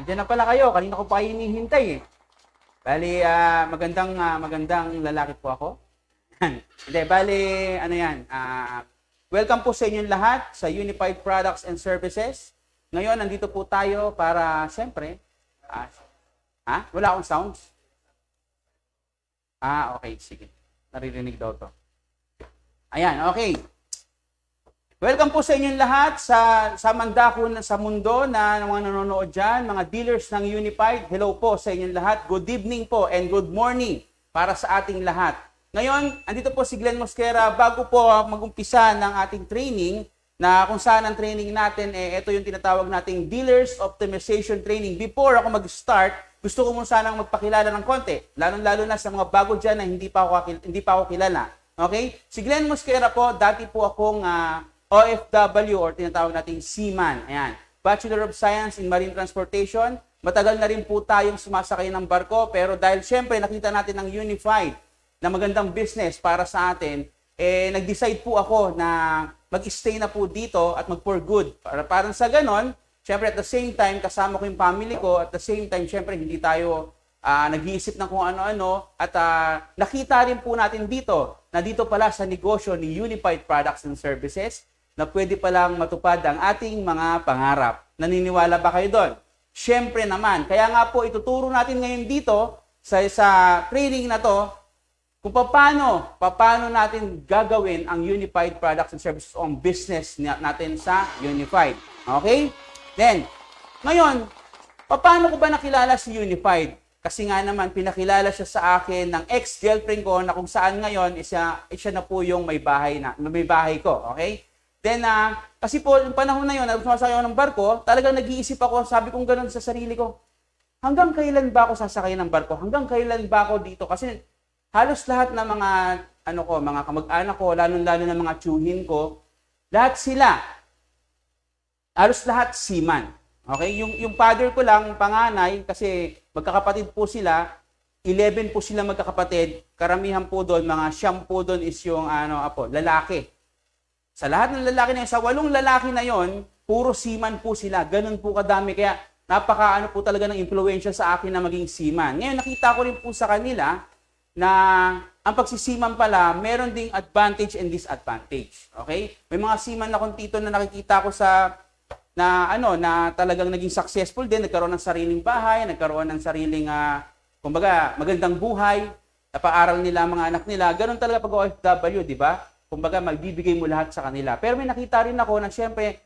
Andiyan na pala kayo. Kanina ko pa kayo hinihintay eh. Bali, magandang lalaki po ako. Hindi, bali, ano yan. Welcome po sa inyong lahat sa Unified Products and Services. Ngayon, nandito po tayo para, siyempre, wala akong sounds? Okay, sige. Naririnig daw to. Ayan, okay. Welcome po sa inyong lahat sa mandako sa mundo na mga nanonood dyan, mga dealers ng Unified. Hello po sa inyong lahat. Good evening po and good morning para sa ating lahat. Ngayon, andito po si Glenn Mosquera. Bago po mag-umpisa ng ating training, na kung saan ang training natin, ito yung tinatawag nating Dealers Optimization Training. Before ako mag-start, gusto ko muna sanang magpakilala ng konti. Lalo-lalo na sa mga bago dyan na hindi pa ako kilala. Okay? Si Glenn Mosquera po, dati po akong OFW or tinatawag nating seaman. Ayan. Bachelor of Science in Marine Transportation. Matagal na rin po tayong sumasakay ng barko, pero dahil syempre nakita natin ng Unified na magandang business para sa atin, nag-decide po ako na mag-stay na po dito at mag-for good. Parang sa ganon, syempre at the same time, kasama ko yung family ko, at the same time, syempre hindi tayo nag-iisip ng kung ano-ano, at nakita rin po natin dito, na dito pala sa negosyo ni Unified Products and Services, na pwede palang matupad ang ating mga pangarap. Naniniwala ba kayo doon? Syempre naman. Kaya nga po, ituturo natin ngayon dito, sa training na to, kung paano natin gagawin ang Unified Products and Services on business natin sa Unified. Okay? Then, ngayon, paano ko ba nakilala si Unified? Kasi nga naman, pinakilala siya sa akin ng ex-girlfriend ko na kung saan ngayon, siya na po yung may bahay ko. Okay? Then, kasi po, yung panahon na yun, sumasakay ako ng barko, talagang nag-iisip ako, sabi kong gano'n sa sarili ko, hanggang kailan ba ako sasakay ng barko? Hanggang kailan ba ako dito? Kasi halos lahat ng mga kamag-anak ko, lalo-lalo ng mga tiyuhin ko, halos lahat seaman. Okay? Yung father ko lang, panganay, kasi magkakapatid po sila, 11 po sila magkakapatid, karamihan po doon, mga siyam po doon is yung lalaki. Sa lahat ng lalaki na yun, sa 8 lalaki na yon, puro seaman po sila. Ganun po kadami. Kaya napaka po talaga ng impluwensya sa akin na maging seaman. Ngayon nakita ko rin po sa kanila na ang pagsisiman pala, meron ding advantage and disadvantage. Okay? May mga seaman na tito na nakikita ko na talagang naging successful din, nagkaroon ng sariling bahay, nagkaroon ng sariling magandang buhay, napaaral nila ang mga anak nila. Ganun talaga pag OFW, di ba? Kumbaga, magbibigay mo lahat sa kanila. Pero may nakita rin ako na siyempre,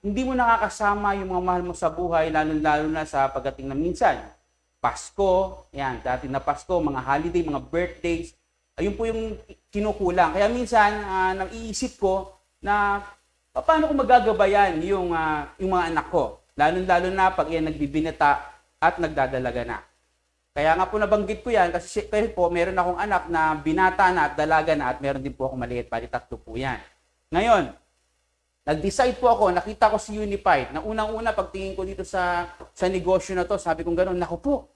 hindi mo nakakasama yung mga mahal mo sa buhay, lalo na sa pagdating na minsan. Pasko, yan, dati na Pasko, mga holiday, mga birthdays, ayun po yung kinukulang. Kaya minsan, naiisip ko na paano ko magagabayan yung mga anak ko. Lalo na pag yan nagbibinata at nagdadalaga na. Kaya nga po nabanggit ko yan kasi po meron akong anak na binata na at dalaga na at meron din po ako maliit, bali 3 po yan. Ngayon, nag-decide po ako, nakita ko si Unified. Na unang-una pagtingin ko dito sa negosyo na to, sabi kong gano'n, naku po,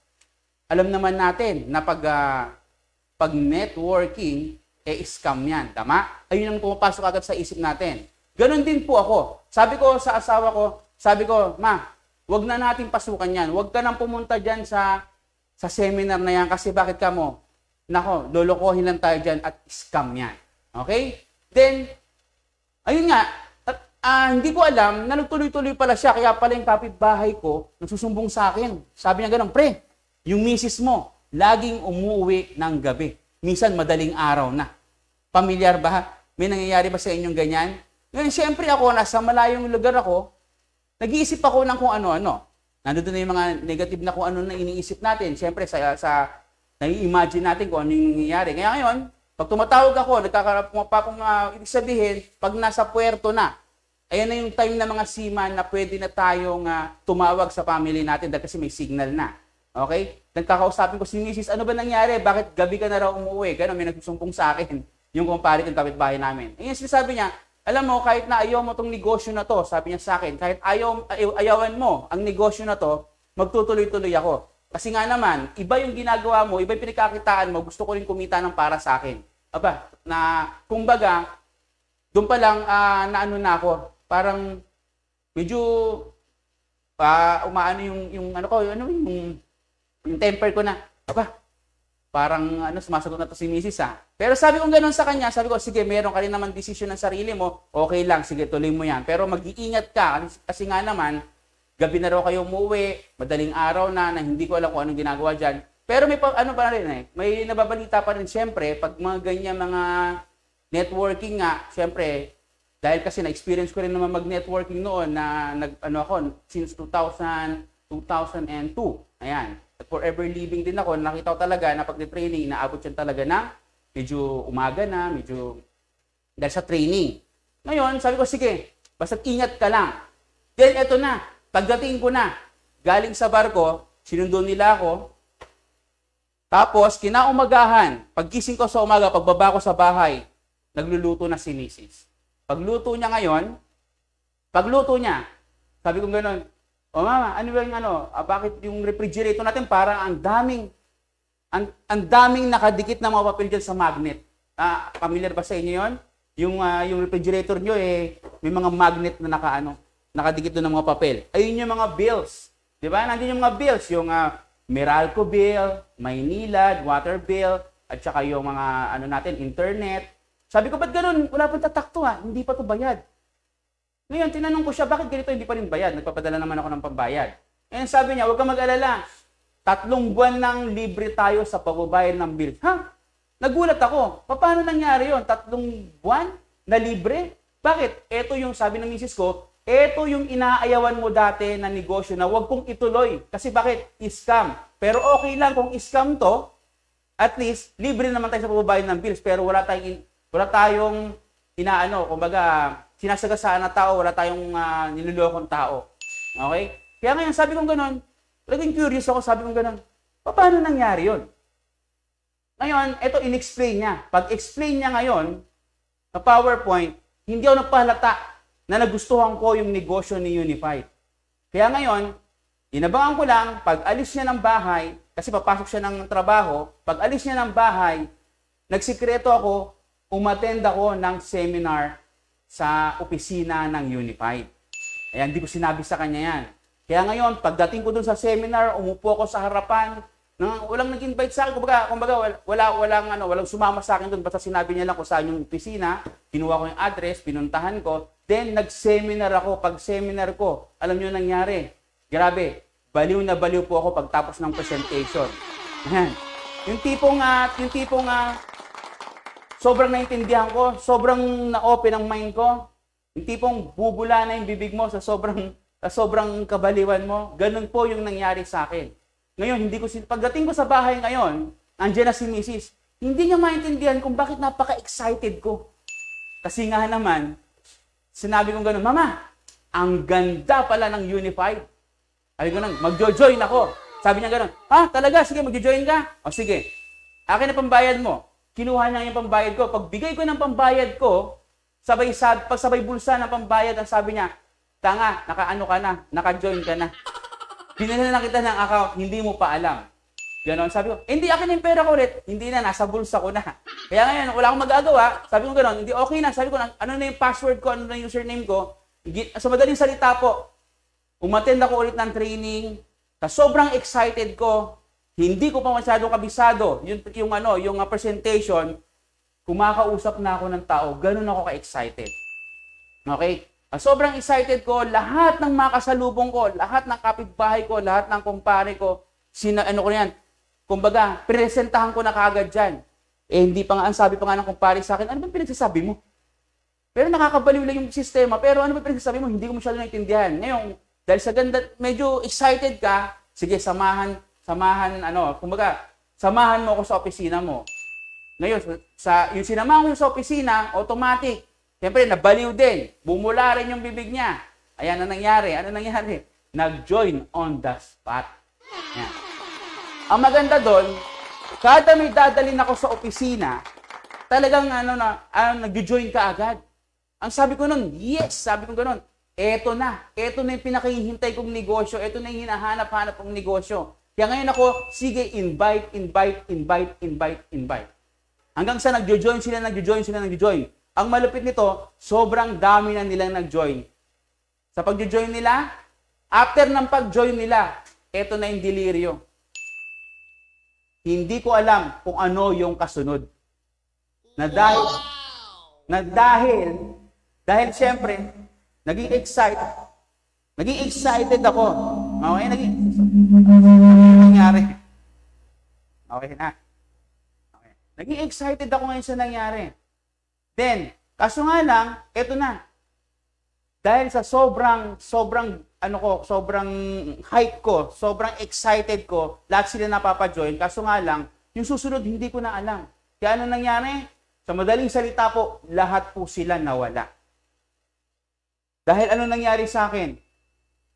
alam naman natin na pag networking, scam yan, tama? Ayun ang pumapasok agad sa isip natin. Ganon din po ako. Sabi ko sa asawa ko, ma, wag na natin pasukan yan. Wag ka nang pumunta dyan sa seminar na yan kasi bakit ka mo? Nako, lolokohin lang tayo dyan at scam yan. Okay? Then, ayun nga, hindi ko alam na nagtuloy-tuloy pala siya kaya pala yung kapitbahay ko nagsusumbong sa akin. Sabi niya ganun, pre, yung misis mo, laging umuwi ng gabi. Minsan madaling araw na. Pamilyar ba? May nangyayari ba sa inyong ganyan? Ngayon, siyempre ako, nasa malayong lugar ako, nag-iisip ako ng kung ano-ano. Nandun na yung mga negative na kung ano na iniisip natin. Siyempre, nai-imagine natin kung ano yung nangyayari. Kaya ngayon, pag tumatawag ako, ibig sabihin, pag nasa puerto na, ayan na yung time na mga seaman na pwede na tayong tumawag sa family natin dahil kasi may signal na. Okay? Nagkakausapin ko si Mrs. Ano ba nangyari? Bakit gabi ka na raw umuwi? Gano'n, may nagsusumbong sa akin. Yung kumparit ng kapitbahay namin. Ayun, sinasabi niya, alam mo, kahit na ayaw mo tong negosyo na to, sabi niya sa akin, kahit ayawan mo ang negosyo na to, magtutuloy-tuloy ako. Kasi nga naman, iba yung ginagawa mo, iba yung pinagkakitaan mo, gusto ko rin kumita ng para sa akin. Kumbaga, doon pa lang, na ako, parang medyo umaano yung ano ko, yung temper ko na, aba, parang sumasagot na to si Mrs. Pero sabi ko gano'n sa kanya, sabi ko, sige, meron ka rin naman desisyon ng sarili mo, okay lang, sige, tuloy mo yan. Pero mag-iingat ka, kasi nga naman, gabi na raw kayo umuwi, madaling araw na hindi ko alam kung anong ginagawa dyan. Pero may pa rin may nababalita pa rin siyempre, pag mga ganyan mga networking nga, siyempre, dahil kasi na-experience ko rin naman mag-networking noon na ako since 2002. Ayan. At forever living din ako. Nakita ko talaga na pag-training, inaabot yan talaga na medyo umaga na, medyo dahil sa training. Ngayon, sabi ko, sige, basta ingat ka lang. Then, eto na. Pagdating ko na, galing sa barko, sinundo nila ako. Tapos, kinaumagahan, pagkising ko sa umaga, pagbaba ko sa bahay, nagluluto na si Mrs. Pagluto niya ngayon, sabi ko gano'n, o mama, ano ba yung bakit yung refrigerator natin parang ang daming nakadikit na mga papel dyan sa magnet. Familiar ba sa inyo yun? Yung refrigerator nyo, may mga magnet na nakadikit doon ng mga papel. Ayun yung mga bills. Di ba? Nandiyan yung mga bills, yung Meralco bill, Maynilad, water bill, at saka yung mga internet. Sabi ko, ba't ganun? Wala pang tatakto hindi pa to bayad. Ngayon, tinanong ko siya, bakit ganito hindi pa rin bayad? Nagpapadala naman ako ng pambayad. Ngayon sabi niya, huwag kang mag-alala. 3 buwan nang libre tayo sa pagbabayad ng bill. Nagulat ako. Paano nangyari yon? 3 buwan na libre? Bakit? Ito yung sabi ng misis ko, ito yung inaayawan mo dati na negosyo na huwag kong ituloy. Kasi bakit? Scam. Pero okay lang kung scam to, at least, libre naman tayo sa pagbabayad ng bills, pero wala tayong kumbaga, sinasagasaan na tao, wala tayong nilolokong tao. Okay? Kaya ngayon, sabi kong gano'n, laging curious ako, sabi kong gano'n, paano nangyari yun? Ngayon, ito in-explain niya. Pag-explain niya ngayon, sa PowerPoint, hindi ako nagpahalata na nagustuhan ko yung negosyo ni Unified. Kaya ngayon, inabangan ko lang, pag alis niya ng bahay, kasi papasok siya ng trabaho, pag alis niya ng bahay, nagsikreto ako, umattend ako ng seminar sa opisina ng Unified. Ayan, hindi ko sinabi sa kanya yan. Kaya ngayon, pagdating ko dun sa seminar, umupo ako sa harapan, walang nag-invite sa akin, kumbaga walang sumama sa akin dun, basta sinabi niya lang kung saan yung opisina, kinuha ko yung address, pinuntahan ko, then nag-seminar ako. Pag seminar ko, alam niyo nangyari, grabe, baliw na baliw po ako pagtapos ng presentation. Ayan. Yung tipong sobrang naintindihan ko, sobrang na-open ang mind ko. Yung tipong bubula na yung bibig mo sa sobrang kabaliwan mo. Ganun po yung nangyari sa akin. Ngayon, pagdating ko sa bahay ngayon, andyan na si Mrs. Hindi niya maintindihan kung bakit napaka-excited ko. Kasi nga naman, sinabi kong ganun, Mama, ang ganda pala ng Unified. Sabi ko nang, magjo-join ako. Sabi niya ganun, talaga? Sige, magjo-join ka? O sige, akin na pambayad mo. Kinuha niya yung pambayad ko. Pagbigay ko ng pambayad ko, pagsabay bulsa ng pambayad, ang sabi niya, tanga, naka-join ka na. Binila na kita ng account, hindi mo pa alam. Ganon, sabi ko, hindi, akin yung pera ko ulit. Hindi na, nasa bulsa ko na. Kaya ngayon, wala akong magagawa. Sabi ko ganon, hindi, okay na. Sabi ko, ano na yung password ko, ano na yung username ko. Sa madaling salita po, umattend ako ulit ng training. Sobrang excited ko. Hindi ko pa masyadong kabisado yung presentation, kumakausap na ako ng tao, ganun ako ka-excited. Okay? Sobrang excited ko, lahat ng mga kasalubong ko, lahat ng kapitbahay ko, lahat ng kumpare ko, kumbaga, presentahan ko na kaagad dyan. Hindi pa nga, ang sabi pa nga ng kumpare sa akin, ano ba pinagsasabi mo? Pero nakakabaliw lang yung sistema, pero ano ba pinagsasabi mo? Hindi ko masyadong naintindihan. Ngayon, dahil sa ganda, medyo excited ka, sige, samahan mo ako sa opisina mo. Ngayon, yung sinamahan ko sa opisina, automatic. Siyempre, nabaliw din. Bumula rin yung bibig niya. Ayan ang nangyari. Ano nangyari? Nag-join on the spot. Ayan. Ang maganda doon, kada may dadalhin ako sa opisina, talagang nag-join ka agad. Ang sabi ko nun, yes, sabi ko ganun. Eto na yung pinakahihintay kong negosyo. Eto na yung hinahanap-hanap kong negosyo. Kaya ngayon ako, sige, invite. Hanggang sa nagjo-join sila. Ang malupit nito, sobrang dami na nilang nag-join. Sa pagjo-join nila, After ng pag-join nila, eto na yung deliryo. Hindi ko alam kung ano yung kasunod. Na dahil siyempre, naging excited ako. Okay, nangyari. Okay na. Okay. Naging excited ako ngayon sa nangyari. Then, kaso nga lang, eto na. Dahil sa sobrang hype ko, sobrang excited ko, lahat sila napapajoin. Kaso nga lang, yung susunod hindi ko na alam. Kaya ano nangyari? Sa madaling salita po, lahat po sila nawala. Dahil ano nangyari sa akin?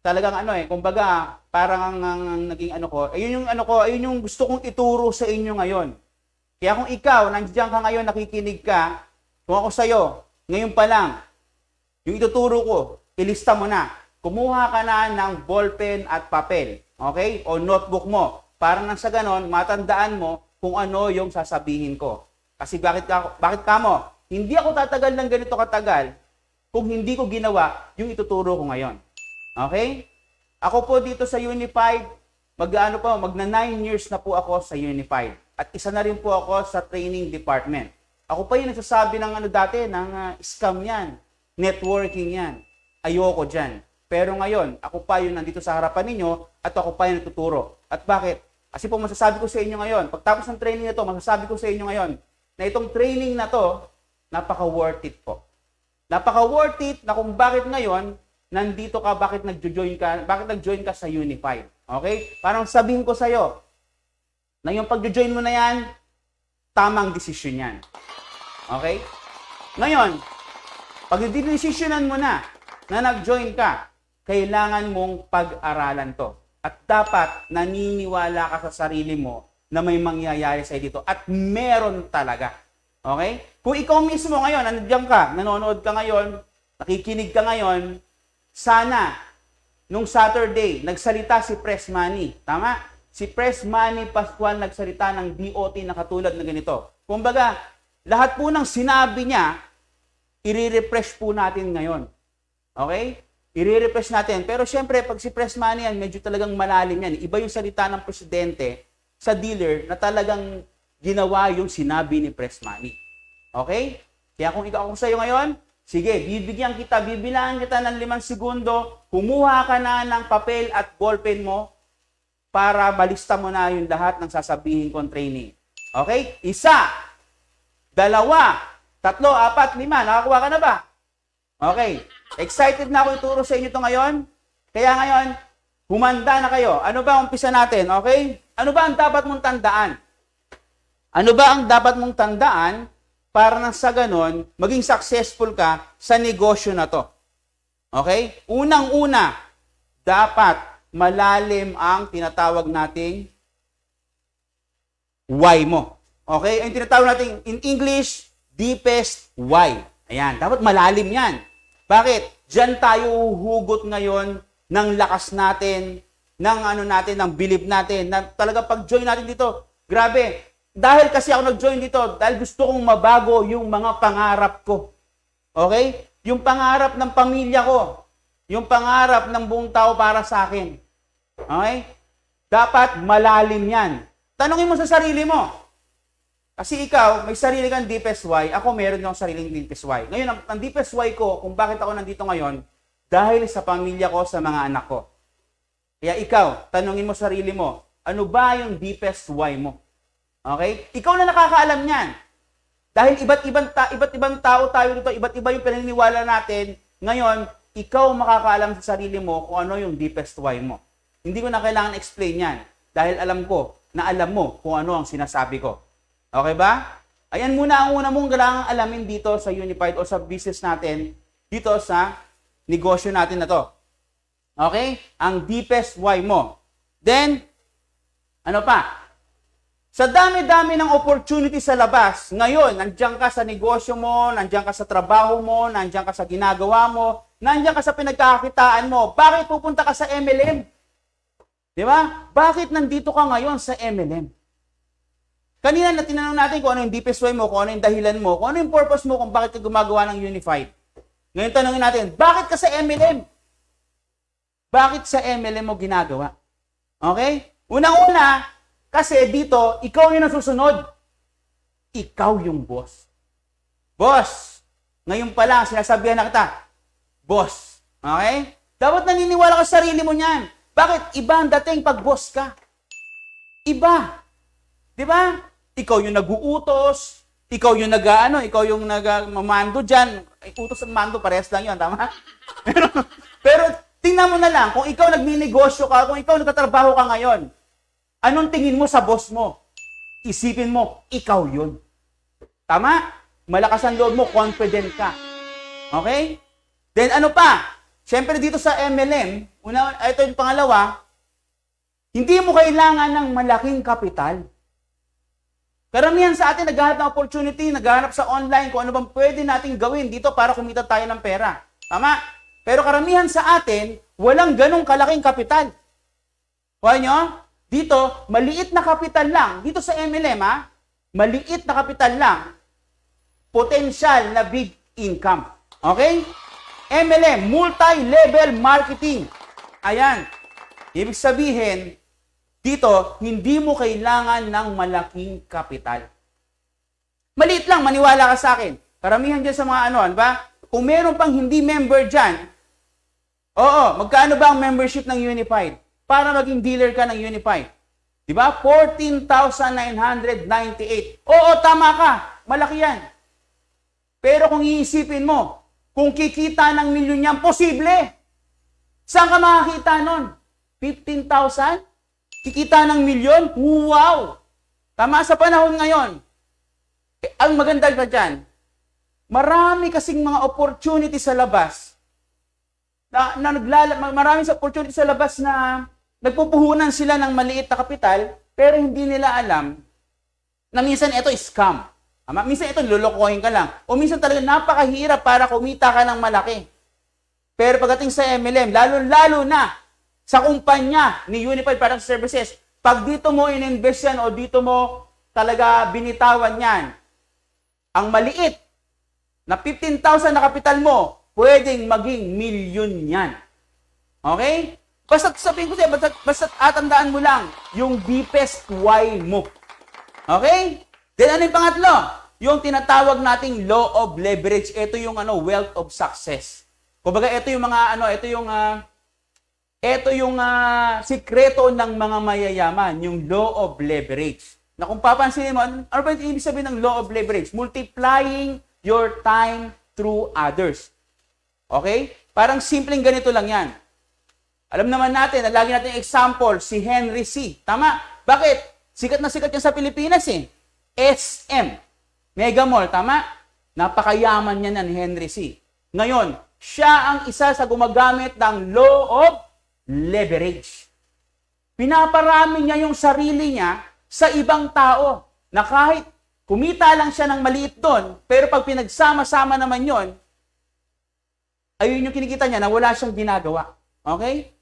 Talagang kumbaga, parang ang naging ayun yung gusto kong ituro sa inyo ngayon. Kaya kung ikaw, nandiyan ka ngayon, nakikinig ka, kung ako sa'yo, ngayon pa lang, yung ituturo ko, ilista mo na. Kumuha ka na ng ballpen at papel, okay? O notebook mo. Para nang sa ganon, matandaan mo kung ano yung sasabihin ko. Kasi bakit ka mo? Hindi ako tatagal ng ganito katagal kung hindi ko ginawa yung ituturo ko ngayon. Okay? Ako po dito sa Unified, magna 9 years na po ako sa Unified. At isa na rin po ako sa training department. Ako pa yung nagsasabi ng scam yan. Networking yan. Ayoko dyan. Pero ngayon, ako pa yung nandito sa harapan ninyo at ako pa yung natuturo. At bakit? Kasi po masasabi ko sa inyo ngayon, pagtapos ng training na to, masasabi ko sa inyo ngayon, na itong training na to, napaka-worth it po. Napaka-worth it na kung bakit ngayon, nandito ka, bakit nag-join ka sa Unified. Okay? Parang sabihin ko sa'yo, na yung pag-join mo na yan, tamang desisyon yan. Okay? Ngayon, pag decisionan mo na nag-join ka, kailangan mong pag-aralan to. At dapat naniniwala ka sa sarili mo na may mangyayari sa dito. At meron talaga. Okay? Kung ikaw mismo ngayon, nandiyan ka, nanonood ka ngayon, nakikinig ka ngayon, sana, nung Saturday, nagsalita si Press Manny. Tama? Si Press Manny Pascual nagsalita ng DOT na katulad na ganito. Kumbaga, lahat po ng sinabi niya, i-refresh po natin ngayon. Okay? I-refresh natin. Pero syempre, pag si Press Manny yan, medyo talagang malalim yan. Iba yung salita ng presidente sa dealer na talagang ginawa yung sinabi ni Press Manny. Okay? Kaya kung ikaw ako sa'yo ngayon, sige, bibilangan kita ng 5 segundo, kumuha ka na ng papel at ballpen mo para balista mo na yung lahat ng sasabihin kong training. Okay? 1, 2, 3, 4, 5. Nakakuha ka na ba? Okay. Excited na ako ituro sa inyo ito ngayon. Kaya ngayon, humanda na kayo. Ano ba ang umpisa natin? Okay? Ano ba ang dapat mong tandaan? Ano ba ang dapat mong tandaan para nang sa ganon, maging successful ka sa negosyo na to? Okay? Unang-una, dapat malalim ang tinatawag nating why mo. Okay? Ang tinatawag natin in English, deepest why. Ayan, dapat malalim yan. Bakit? Diyan tayo hugot ngayon ng lakas natin, ng belief natin, na talaga pag-join natin dito, grabe. Dahil kasi ako nag-join dito, dahil gusto kong mabago yung mga pangarap ko. Okay? Yung pangarap ng pamilya ko, yung pangarap ng buong tao para sa akin. Okay? Dapat malalim yan. Tanungin mo sa sarili mo. Kasi ikaw, may sarili kang deepest why. Ako, meron akong sariling deepest why. Ngayon, ang deepest why ko, kung bakit ako nandito ngayon, dahil sa pamilya ko, sa mga anak ko. Kaya ikaw, tanungin mo sarili mo, ano ba yung deepest why mo? Okay? Ikaw na nakakaalam niyan. Dahil iba't ibang tao tayo dito, iba't iba yung pinaniniwala natin. Ngayon, ikaw makakaalam sa sarili mo kung ano yung deepest why mo. Hindi ko na kailangan explain yan. Dahil alam ko na alam mo kung ano ang sinasabi ko. Okay ba? Ayan muna ang una mong kailangang alamin dito sa Unified o sa business natin, dito sa negosyo natin na to. Okay? Ang deepest why mo. Then, ano pa? Sa dami-dami ng opportunity sa labas, ngayon, nandiyan ka sa negosyo mo, nandiyan ka sa trabaho mo, nandiyan ka sa ginagawa mo, nandiyan ka sa pinagkakakitaan mo. Bakit pupunta ka sa MLM? Di ba? Bakit nandito ka ngayon sa MLM? Kanina na tinanong natin kung ano yung deepest why mo, kung ano yung dahilan mo, kung ano yung purpose mo, kung bakit ka gumagawa ng Unified. Ngayon tanongin natin, bakit ka sa MLM? Bakit sa MLM mo ginagawa? Okay? Unang-una, kasi dito, ikaw yung nasusunod. Ikaw yung boss. Boss, ngayon pa lang, sinasabihan na kita, boss. Okay? Dapat naniniwala ka sa sarili mo niyan. Bakit? Iba ang dating pag boss ka. Iba. Di ba? Ikaw yung nag-uutos, ikaw yung ikaw yung nag-mamando dyan. Ay, utos at mando, parehas lang yun, tama? pero tingnan mo na lang, kung ikaw nagninegosyo ka, kung ikaw nagtatrabaho ka ngayon, anong tingin mo sa boss mo? Isipin mo, ikaw yun. Tama? Malakas ang loob mo, confident ka. Okay? Then ano pa? Siyempre dito sa MLM, ito yung pangalawa, hindi mo kailangan ng malaking kapital. Karamihan sa atin naghahanap ng opportunity, naghahanap sa online kung ano bang pwede nating gawin dito para kumita tayo ng pera. Tama? Pero karamihan sa atin, walang ganong kalaking kapital. Kaya nyo? Dito, maliit na kapital lang. Dito sa MLM, maliit na kapital lang. Potential na big income. Okay? MLM, multi-level marketing. Ayan. Ibig sabihin, dito, hindi mo kailangan ng malaking kapital. Maliit lang, maniwala ka sa akin. Karamihan dyan sa mga ba? Kung meron pang hindi member dyan, magkano ba ang membership ng Unified? Para maging dealer ka ng Unified. Diba? 14,998. Oo, tama ka. Malaki yan. Pero kung iisipin mo, kung kikita ng milyon yan, posible. Saan ka makakita nun? 15,000? Kikita ng milyon? Wow! Tama sa panahon ngayon. Ang maganda pa dyan, marami kasing mga opportunity sa labas. Marami sa opportunity sa labas na nagpupuhunan sila ng maliit na kapital, pero hindi nila alam na minsan ito scam. Minsan ito lulukohin ka lang. O minsan talaga napakahirap para kumita ka ng malaki. Pero pagdating sa MLM, lalo-lalo na sa kumpanya ni Unified Product Services, pag dito mo ininvest yan o dito mo talaga binitawan yan, ang maliit na 15,000 na kapital mo, pwedeng maging milyon yan. Okay? Basta sabihin ko sa'yo, basta atandaan mo lang yung deepest why mo. Okay? Then ano yung pangatlo? Yung tinatawag nating law of leverage. Ito yung wealth of success. Kumbaga ito yung mga ito yung sikreto ng mga mayayaman, yung law of leverage. Na kung papansinin mo, ano ba yung ibig sabihin ng law of leverage? Multiplying your time through others. Okay? Parang simpleng ganito lang yan. Alam naman natin, lagi natin example, si Henry C. Tama? Bakit? Sikat na sikat yan sa Pilipinas eh. SM. Mega Mall, tama? Napakayaman niya ni Henry C. Ngayon, siya ang isa sa gumagamit ng law of leverage. Pinaparami niya yung sarili niya sa ibang tao na kahit kumita lang siya ng maliit doon, pero pag pinagsama-sama naman yon, ayun yung kinikita niya na wala siyang ginagawa. Okay?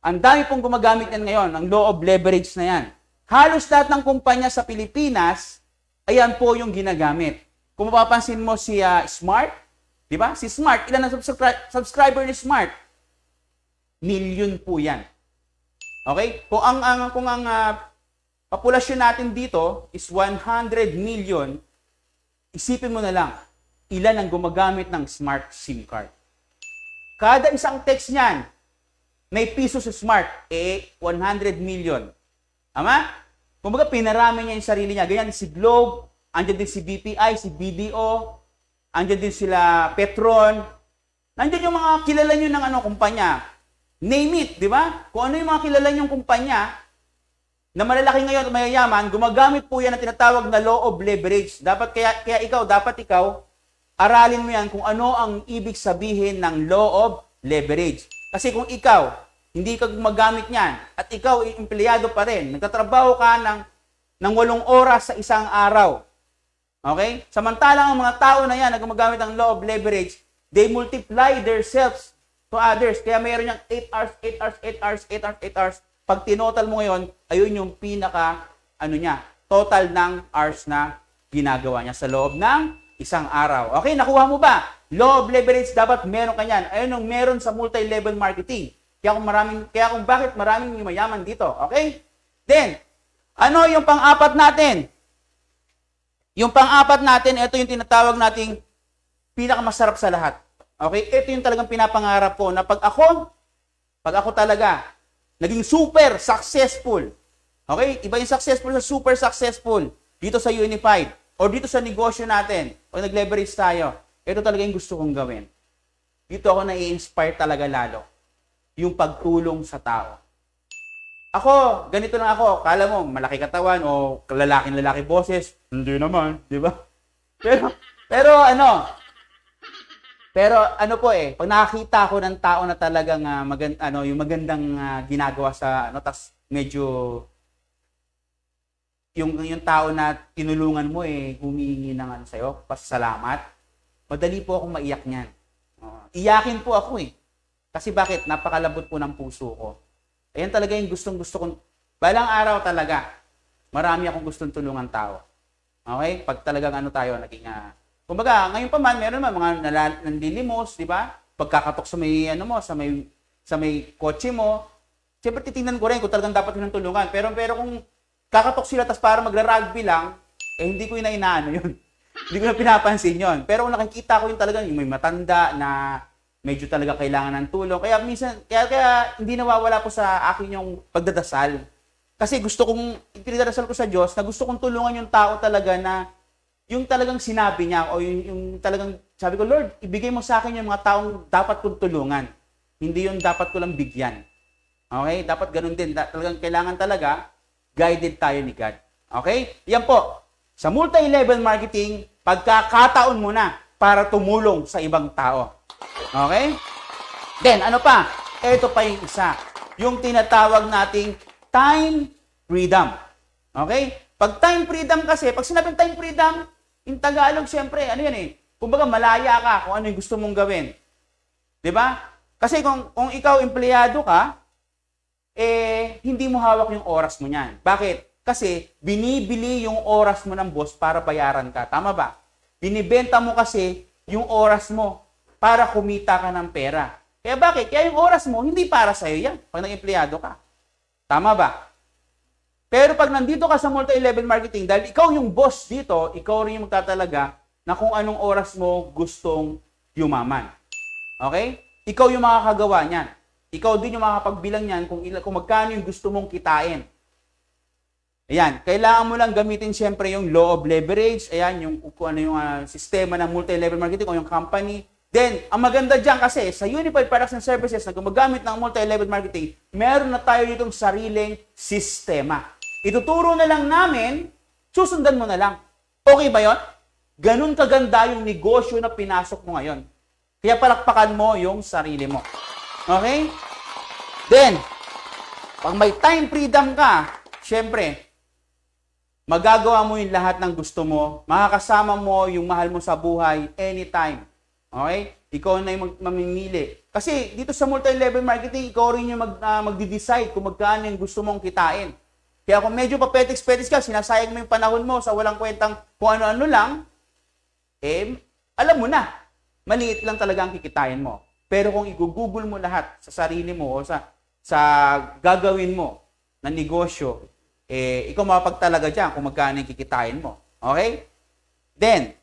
Ang dami pong gumagamit yan ngayon, ang law of leverage na yan. Halos lahat ng kumpanya sa Pilipinas, ayan po yung ginagamit. Kung mapapansin mo si Smart, di ba? Si Smart, ilan ang subscriber ni Smart? Milyon po yan. Okay? Kung ang populasyon natin dito is 100 million, isipin mo na lang, ilan ang gumagamit ng Smart SIM card. Kada isang text niyan, may piso sa Smart, 100 million. Tama? Kumbaga, pinarami niya yung sarili niya. Ganyan si Globe, andyan din si BPI, si BDO, andyan din sila Petron. Nandiyan yung mga kilala nyo ng kumpanya. Name it, di ba? Kung ano yung mga kilala nyong kumpanya na malalaki ngayon at mayayaman, gumagamit po yan ang tinatawag na law of leverage. Kaya ikaw, aralin mo yan kung ano ang ibig sabihin ng law of leverage. Kasi kung ikaw, hindi ka gumagamit niyan, at ikaw empleyado pa rin, nagtatrabaho ka ng 8 oras sa isang araw. Okay? Samantalang ang mga tao na yan na gumagamit ng law of leverage, they multiply themselves to others. Kaya mayroon niyang 8 hours, 8 hours, 8 hours, 8 hours, 8 hours. Pag tinotal mo ngayon, ayun yung total ng hours na ginagawa niya sa loob ng isang araw. Okay, nakuha mo ba? Law of leverage, dapat meron ka yan. Ayun yung meron sa multi-level marketing. Kaya kung bakit maraming yumayaman dito. Okay? Then, ano yung pang-apat natin? Yung pang-apat natin, ito yung tinatawag nating pinakamasarap sa lahat. Okay? Ito yung talagang pinapangarap ko na pag ako talaga naging super successful. Okay? Iba yung successful sa super successful dito sa Unified or dito sa negosyo natin. Pag nag-leverage tayo, ito talaga yung gusto kong gawin. Dito ako na-i-inspire talaga lalo. Yung pagtulong sa tao. Ako, ganito lang ako. Kala mo, malaki katawan o lalaki boses. Hindi naman, di ba? Pero po pag nakakita ako ng tao na talagang yung magandang ginagawa sa tas medyo yung tao na tinulungan mo humihingi ng sa'yo, pasasalamat. Madali po akong maiyak niyan. Iyakin po ako Kasi bakit? Napakalabot po ng puso ko. Ayan talaga yung gustong-gusto kong, balang araw talaga, marami akong gustong tulungan tao. Okay? Pag talagang naging, kumbaga, ngayon pa man, meron naman mga nanlilimos, di ba? Pagkakatok sa may, sa may kotse mo, siyempre titingnan ko rin kung talagang dapat ko ng tulungan. Pero kung kakatok sila, tas para magra-rugby lang, hindi ko yun yun. Hindi ko na pinapansin yun. Pero kung nakikita ko yung talagang, yung may matanda na, medyo talaga kailangan ng tulong. Kaya minsan, kaya hindi nawawala po sa akin yung pagdadasal. Kasi pinagdadasal ko sa Diyos na gusto kong tulungan yung tao talaga na yung talagang sinabi niya o yung talagang sabi ko, Lord, ibigay mo sa akin yung mga taong dapat kong tulungan. Hindi yung dapat ko lang bigyan. Okay? Dapat ganun din. Talagang kailangan talaga guided tayo ni God. Okay? Yan po. Sa multi-level marketing, pagkakataon mo na para tumulong sa ibang tao. Okay? Then, ano pa? Ito pa yung isa. Yung tinatawag nating time freedom. Okay? Pag time freedom kasi, pag sinabing time freedom, in Tagalog, siyempre, kumbaga malaya ka kung ano yung gusto mong gawin. Diba? Kasi kung ikaw empleyado ka, hindi mo hawak yung oras mo niyan. Bakit? Kasi binibili yung oras mo ng boss para bayaran ka. Tama ba? Binibenta mo kasi yung oras mo para kumita ka ng pera. Kaya bakit? Kaya yung oras mo, hindi para sa'yo yan pag nag-empleyado ka. Tama ba? Pero pag nandito ka sa multi-level marketing, dahil ikaw yung boss dito, ikaw rin yung magtatalaga na kung anong oras mo gustong yumaman. Okay? Ikaw yung makakagawa niyan. Ikaw din yung makakapagbilang niyan kung magkano yung gusto mong kitain. Ayan, kailangan mo lang gamitin siyempre yung law of leverage, ayan, kung ano yung sistema ng multi-level marketing o yung company. Then, ang maganda dyan kasi sa Unified Products and Services na gumagamit ng multi-level marketing, meron na tayo ditong sariling sistema. Ituturo na lang namin, susundan mo na lang. Okay ba yon? Ganun kaganda yung negosyo na pinasok mo ngayon. Kaya palakpakan mo yung sarili mo. Okay? Then, pag may time freedom ka, syempre, magagawa mo yung lahat ng gusto mo, makakasama mo yung mahal mo sa buhay anytime. Okay? Ikaw na yung mamimili. Kasi dito sa multi-level marketing, ikaw rin yung magdi-decide kung magkano yung gusto mong kitain. Kaya kung medyo papetis-petis ka, sinasayang mo yung panahon mo sa walang kwentang kung ano-ano lang, alam mo na, maliit lang talaga ang kikitain mo. Pero kung i-google mo lahat sa sarili mo o sa gagawin mo na negosyo, ikaw mapagtalaga dyan kung magkano yung kikitain mo. Okay? Then,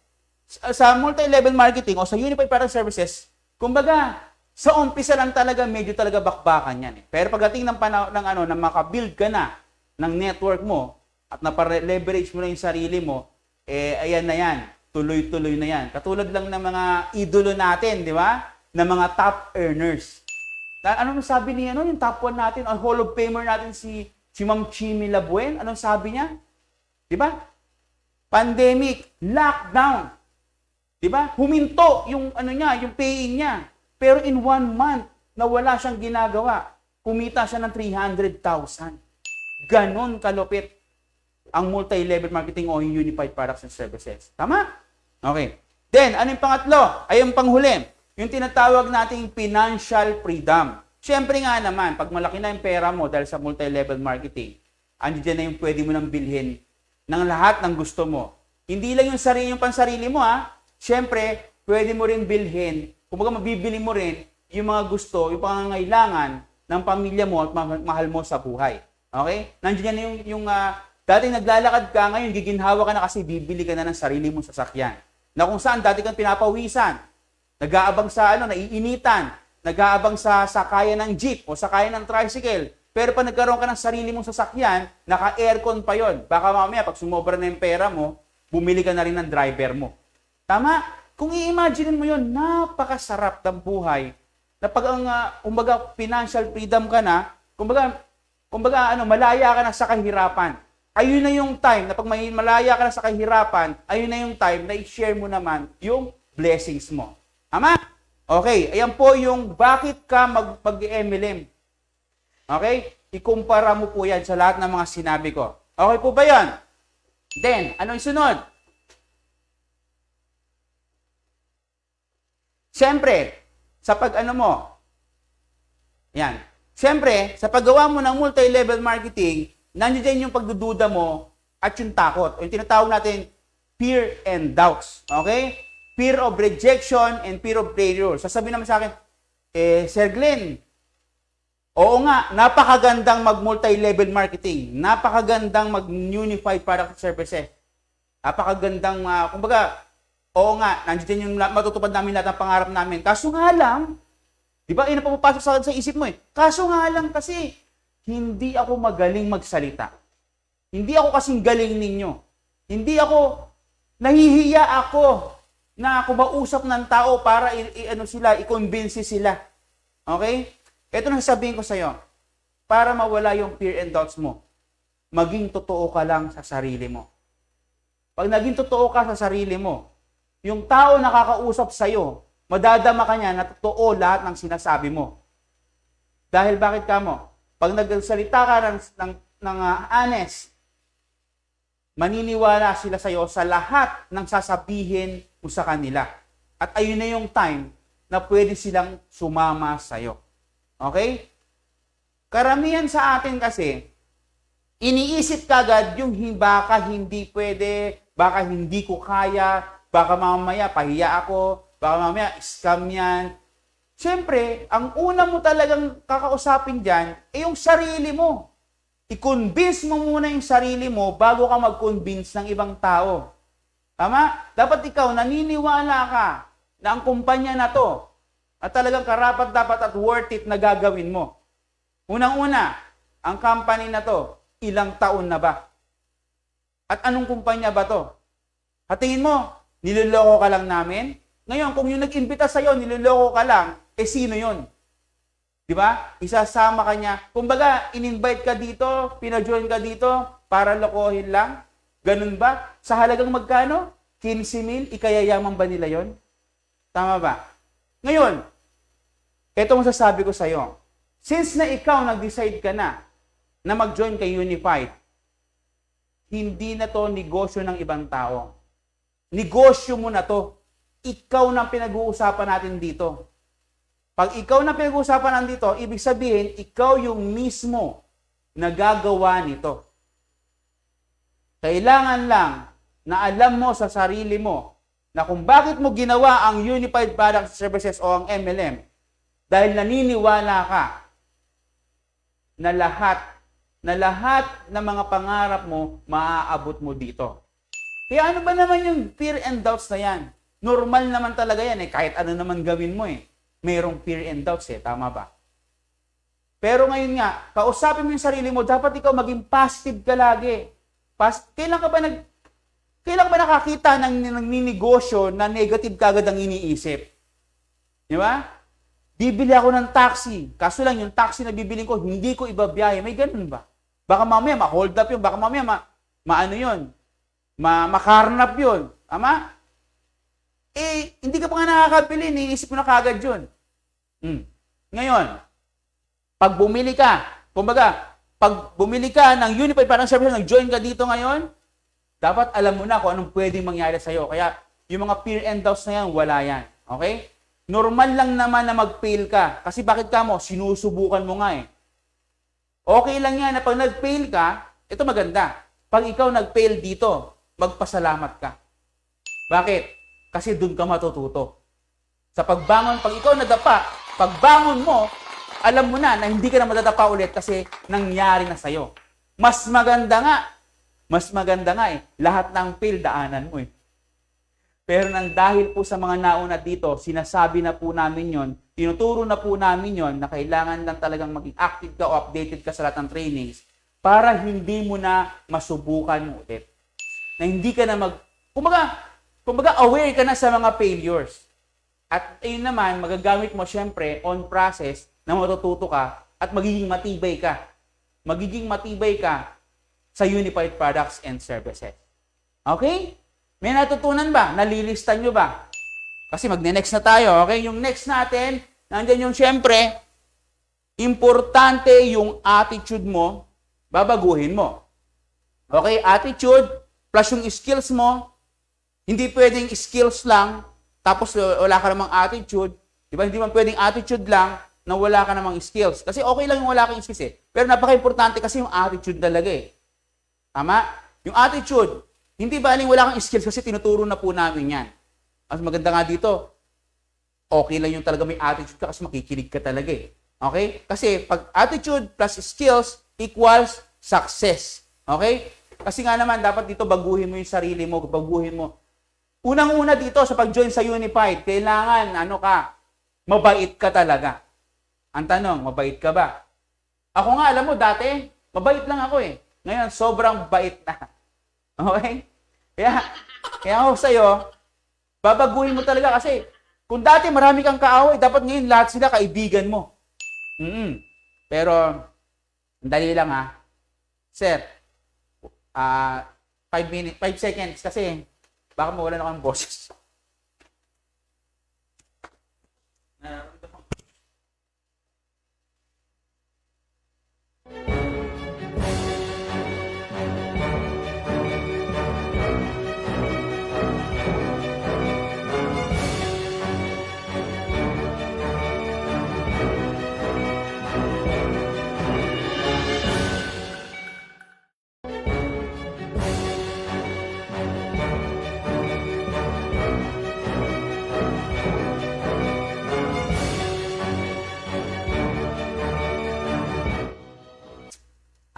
sa multi-level marketing o sa Unified Product Services, kumbaga, sa umpisa lang talaga, medyo talaga bakbakan yan. Pero pagdating ng panahon na makabuild ka na ng network mo at na-leverage mo na yung sarili mo, ayan na yan. Tuloy-tuloy na yan. Katulad lang ng mga idolo natin, di ba? Na mga top earners. Ano sabi niya, yung top 1 natin, ang Hall of Famer natin si Ma'am Chimmy Labuen, anong sabi niya? Di ba? Pandemic, lockdown. Di ba? Huminto yung yung paying niya. Pero in 1 month, na wala siyang ginagawa, kumita siya ng 300,000. Ganon kalupit ang multi-level marketing o yung Unified Products and Services. Tama? Okay. Then, ano yung pangatlo? Ay yung panghuli. Yung tinatawag nating financial freedom. Siyempre nga naman, pag malaki na yung pera mo dahil sa multi-level marketing, andiyan na yung pwede mo nang bilhin ng lahat ng gusto mo. Hindi lang yung pansarili mo Siyempre, pwede mo rin bilhin, kumbaga mabibili mo rin yung mga gusto, yung pangangailangan ng pamilya mo at mahal mo sa buhay. Okay? Nandiyan yan dati naglalakad ka, ngayon giginhawa ka na kasi bibili ka na ng sarili mong sasakyan. Na kung saan dati kang pinapawisan, nag-aabang sa naiinitan, nag-aabang sa sakayan ng jeep o sakayan ng tricycle. Pero pag nagkaroon ka ng sarili mong sasakyan, naka-aircon pa yon. Baka mamaya pag sumobra na yung pera mo, bumili ka na rin ng driver mo. Tama? Kung i-imagine mo yon, napakasarap ng buhay. Na pag kumbaga financial freedom ka na, kumbaga malaya ka na sa kahirapan. Ayun na yung time na pag may malaya ka na sa kahirapan, ayun na yung time na i-share mo naman yung blessings mo. Tama? Okay, ayan po yung bakit ka mag-MLM. Okay? Ikumpara mo po yan sa lahat ng mga sinabi ko. Okay po ba yan? Then, ano yung sunod? Siyempre, sa Siyempre, sa paggawa mo ng multi-level marketing, nandiyan yung pagdududa mo at yung takot. O yung tinatawag natin, fear and doubts. Okay? Fear of rejection and fear of failure. Sasabihin naman sa akin, Sir Glenn, oo nga, napakagandang mag-multi-level marketing. Napakagandang mag-unified product services. Napakagandang, oo nga, nandiyan yung matutupad namin lahat ng pangarap namin. Kaso nga lang, di ba, pumapasok sa isip mo kaso nga lang kasi, hindi ako magaling magsalita. Hindi ako kasing galing ninyo. Nahihiya ako na kumausap ng tao para i-convince sila. Okay? Ito na sasabihin ko sa iyo. Para mawala yung fear and doubts mo, maging totoo ka lang sa sarili mo. Pag naging totoo ka sa sarili mo, yung tao na kakausap sa iyo, madadama ka niya na totoo lahat ng sinasabi mo. Dahil bakit ka mo? Pag nagsalita ka ng honest, maniniwala sila sa iyo sa lahat ng sasabihin mo sa kanila. At ayun na yung time na pwede silang sumama sa iyo. Okay? Karamihan sa atin kasi, iniisip kagad yung baka hindi pwede, baka hindi ko kaya, baka mamaya pahiya ako, baka mamaya scam yan. Siyempre, ang una mo talagang kakausapin dyan, yung sarili mo. I-convince mo muna yung sarili mo bago ka mag-convince ng ibang tao. Tama? Dapat ikaw naniniwala ka na ang kumpanya na to at talagang karapat-dapat at worth it na gagawin mo. Unang-una, ang company na to, ilang taon na ba? At anong kumpanya ba to? Hatingin mo, niloloko ka lang namin? Ngayon, kung yung nag-imbita sa'yo, niloloko ka lang, sino yun? Di ba? Isasama ka niya. Kumbaga, in-invite ka dito, pina-join ka dito, para lokohin lang. Ganun ba? Sa halagang magkano? 15,000? Ikayayaman ba nila yon? Tama ba? Ngayon, ito masasabi ko sa'yo. Since na ikaw nag-decide ka na mag-join kay Unified, hindi na to negosyo ng ibang tao. Negosyo mo na to. Ikaw na pinag-uusapan natin dito. Pag ikaw na pinag-uusapan nandito, ibig sabihin, ikaw yung mismo na gagawa nito. Kailangan lang na alam mo sa sarili mo na kung bakit mo ginawa ang Unified Product Services o ang MLM. Dahil naniniwala ka na lahat ng mga pangarap mo, maaabot mo dito. Kaya ano ba naman yung fear and doubts na yan? Normal naman talaga yan kahit ano naman gawin mo mayroong fear and doubts tama ba? Pero ngayon nga, kausapin mo yung sarili mo, dapat ikaw maging positive ka lagi. Kailan ka ba nakakita ng ninegosyo na negative kagad ang iniisip? Di ba? Bibili ako ng taxi. Kaso lang yung taxi na bibiling ko, hindi ko ibabiyahe. May ganun ba? Baka mamaya ma-hold up yun. Baka mamaya makarnap yun. Tama? Hindi ka pa nga nakakabili. Iniisip mo na kagad yun. Ngayon, pag bumili ka ng Unified Product Services, nag-join ka dito ngayon, dapat alam mo na kung anong pwedeng mangyari sa'yo. Kaya, yung mga fear and doubts na yan, wala yan. Okay? Normal lang naman na mag-fail ka. Kasi bakit ka mo? Sinusubukan mo nga Okay lang yan na pag nag-fail ka, ito maganda. Pag ikaw nag-fail dito, magpasalamat ka. Bakit? Kasi doon ka matututo. Sa pagbangon, pag ikaw nadapa, pagbangon mo, alam mo na hindi ka na madadapa ulit kasi nangyari na sa'yo. Mas maganda nga lahat ng fail daanan mo eh. Pero nang dahil po sa mga nauna dito, sinasabi na po namin yon, tinuturo na po namin yon na kailangan lang talagang maging active ka o updated ka sa lahat ng trainings para hindi mo na masubukan mo ulit. Na hindi ka na kumbaga aware ka na sa mga failures. At ayun naman, magagamit mo syempre on process na matututo ka at magiging matibay ka. Magiging matibay ka sa Unified Products and Services. Okay? May natutunan ba? Nalilista nyo ba? Kasi magne-next na tayo. Okay? Yung next natin, nandiyan yung syempre, importante yung attitude mo, babaguhin mo. Okay? Attitude plus yung skills mo. Hindi pwedeng skills lang, tapos wala ka namang attitude. Diba? Hindi man pwedeng attitude lang na wala ka namang skills. Kasi okay lang yung wala kang skills eh. Pero napaka-importante kasi yung attitude talaga eh. Tama? Yung attitude, hindi ba aling wala kang skills kasi tinuturo na po namin yan. Mas maganda nga dito, okay lang yung talaga may attitude ka kasi makikinig ka talaga eh. Okay? Kasi pag attitude plus skills equals success. Okay? Kasi nga naman, dapat dito baguhin mo yung sarili mo, baguhin mo. Unang-una dito sa pag-join sa Unified, kailangan, mabait ka talaga. Ang tanong, mabait ka ba? Ako nga, alam mo, dati, mabait lang ako eh. Ngayon, sobrang bait na. Okay? Kaya ako sa'yo, babaguhin mo talaga kasi kung dati marami kang kaaway, dapat ngayon lahat sila kaibigan mo. Pero, dali lang ha. Sir, 5 seconds kasi baka mawala na kang boses.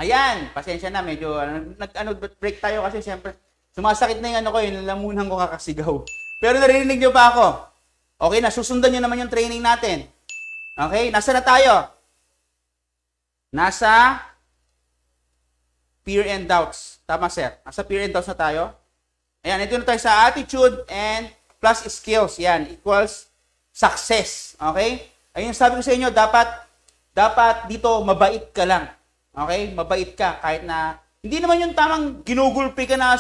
Ayan, pasensya na, medyo break tayo kasi siyempre sumasakit na yung yung lalamunan ko kakasigaw. Pero narinig nyo pa ako? Okay na, susundan nyo naman yung training natin. Okay, nasa na tayo? Nasa fear and doubts. Tama, sir. Nasa fear and doubts na tayo. Ayan, ito na tayo sa attitude and plus skills. Yan, equals success. Okay? Ayun, sabi ko sa inyo, dapat dito mabait ka lang. Okay? Mabait ka kahit na hindi naman yung tamang ginugulpi ka na,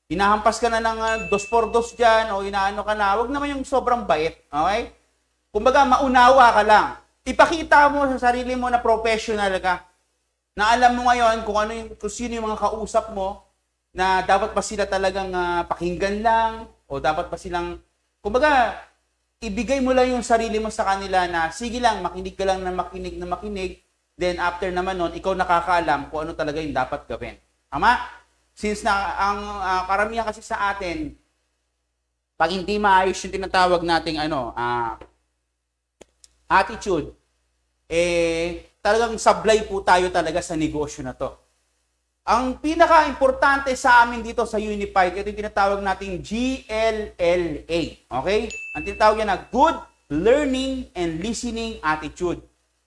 hinahampas ka na ng 2x2 dyan o inaano ka na. Huwag naman yung sobrang bait. Okay? Kumbaga, maunawa ka lang. Ipakita mo sa sarili mo na professional ka. Na alam mo ngayon kung sino yung mga kausap mo na dapat ba sila talagang pakinggan lang o dapat ba silang, kumbaga, ibigay mo lang yung sarili mo sa kanila na sige lang, makinig ka lang na makinig. Then after naman nun, ikaw nakakaalam kung ano talaga yung dapat gawin. Tama? Since ang karamihan kasi sa atin, pag hindi maayos yung tinatawag nating attitude, talagang sablay po tayo talaga sa negosyo na to. Ang pinaka-importante sa amin dito sa Unified, ito yung tinatawag nating GLLA. Okay? Ang tinatawag yan na Good Learning and Listening Attitude.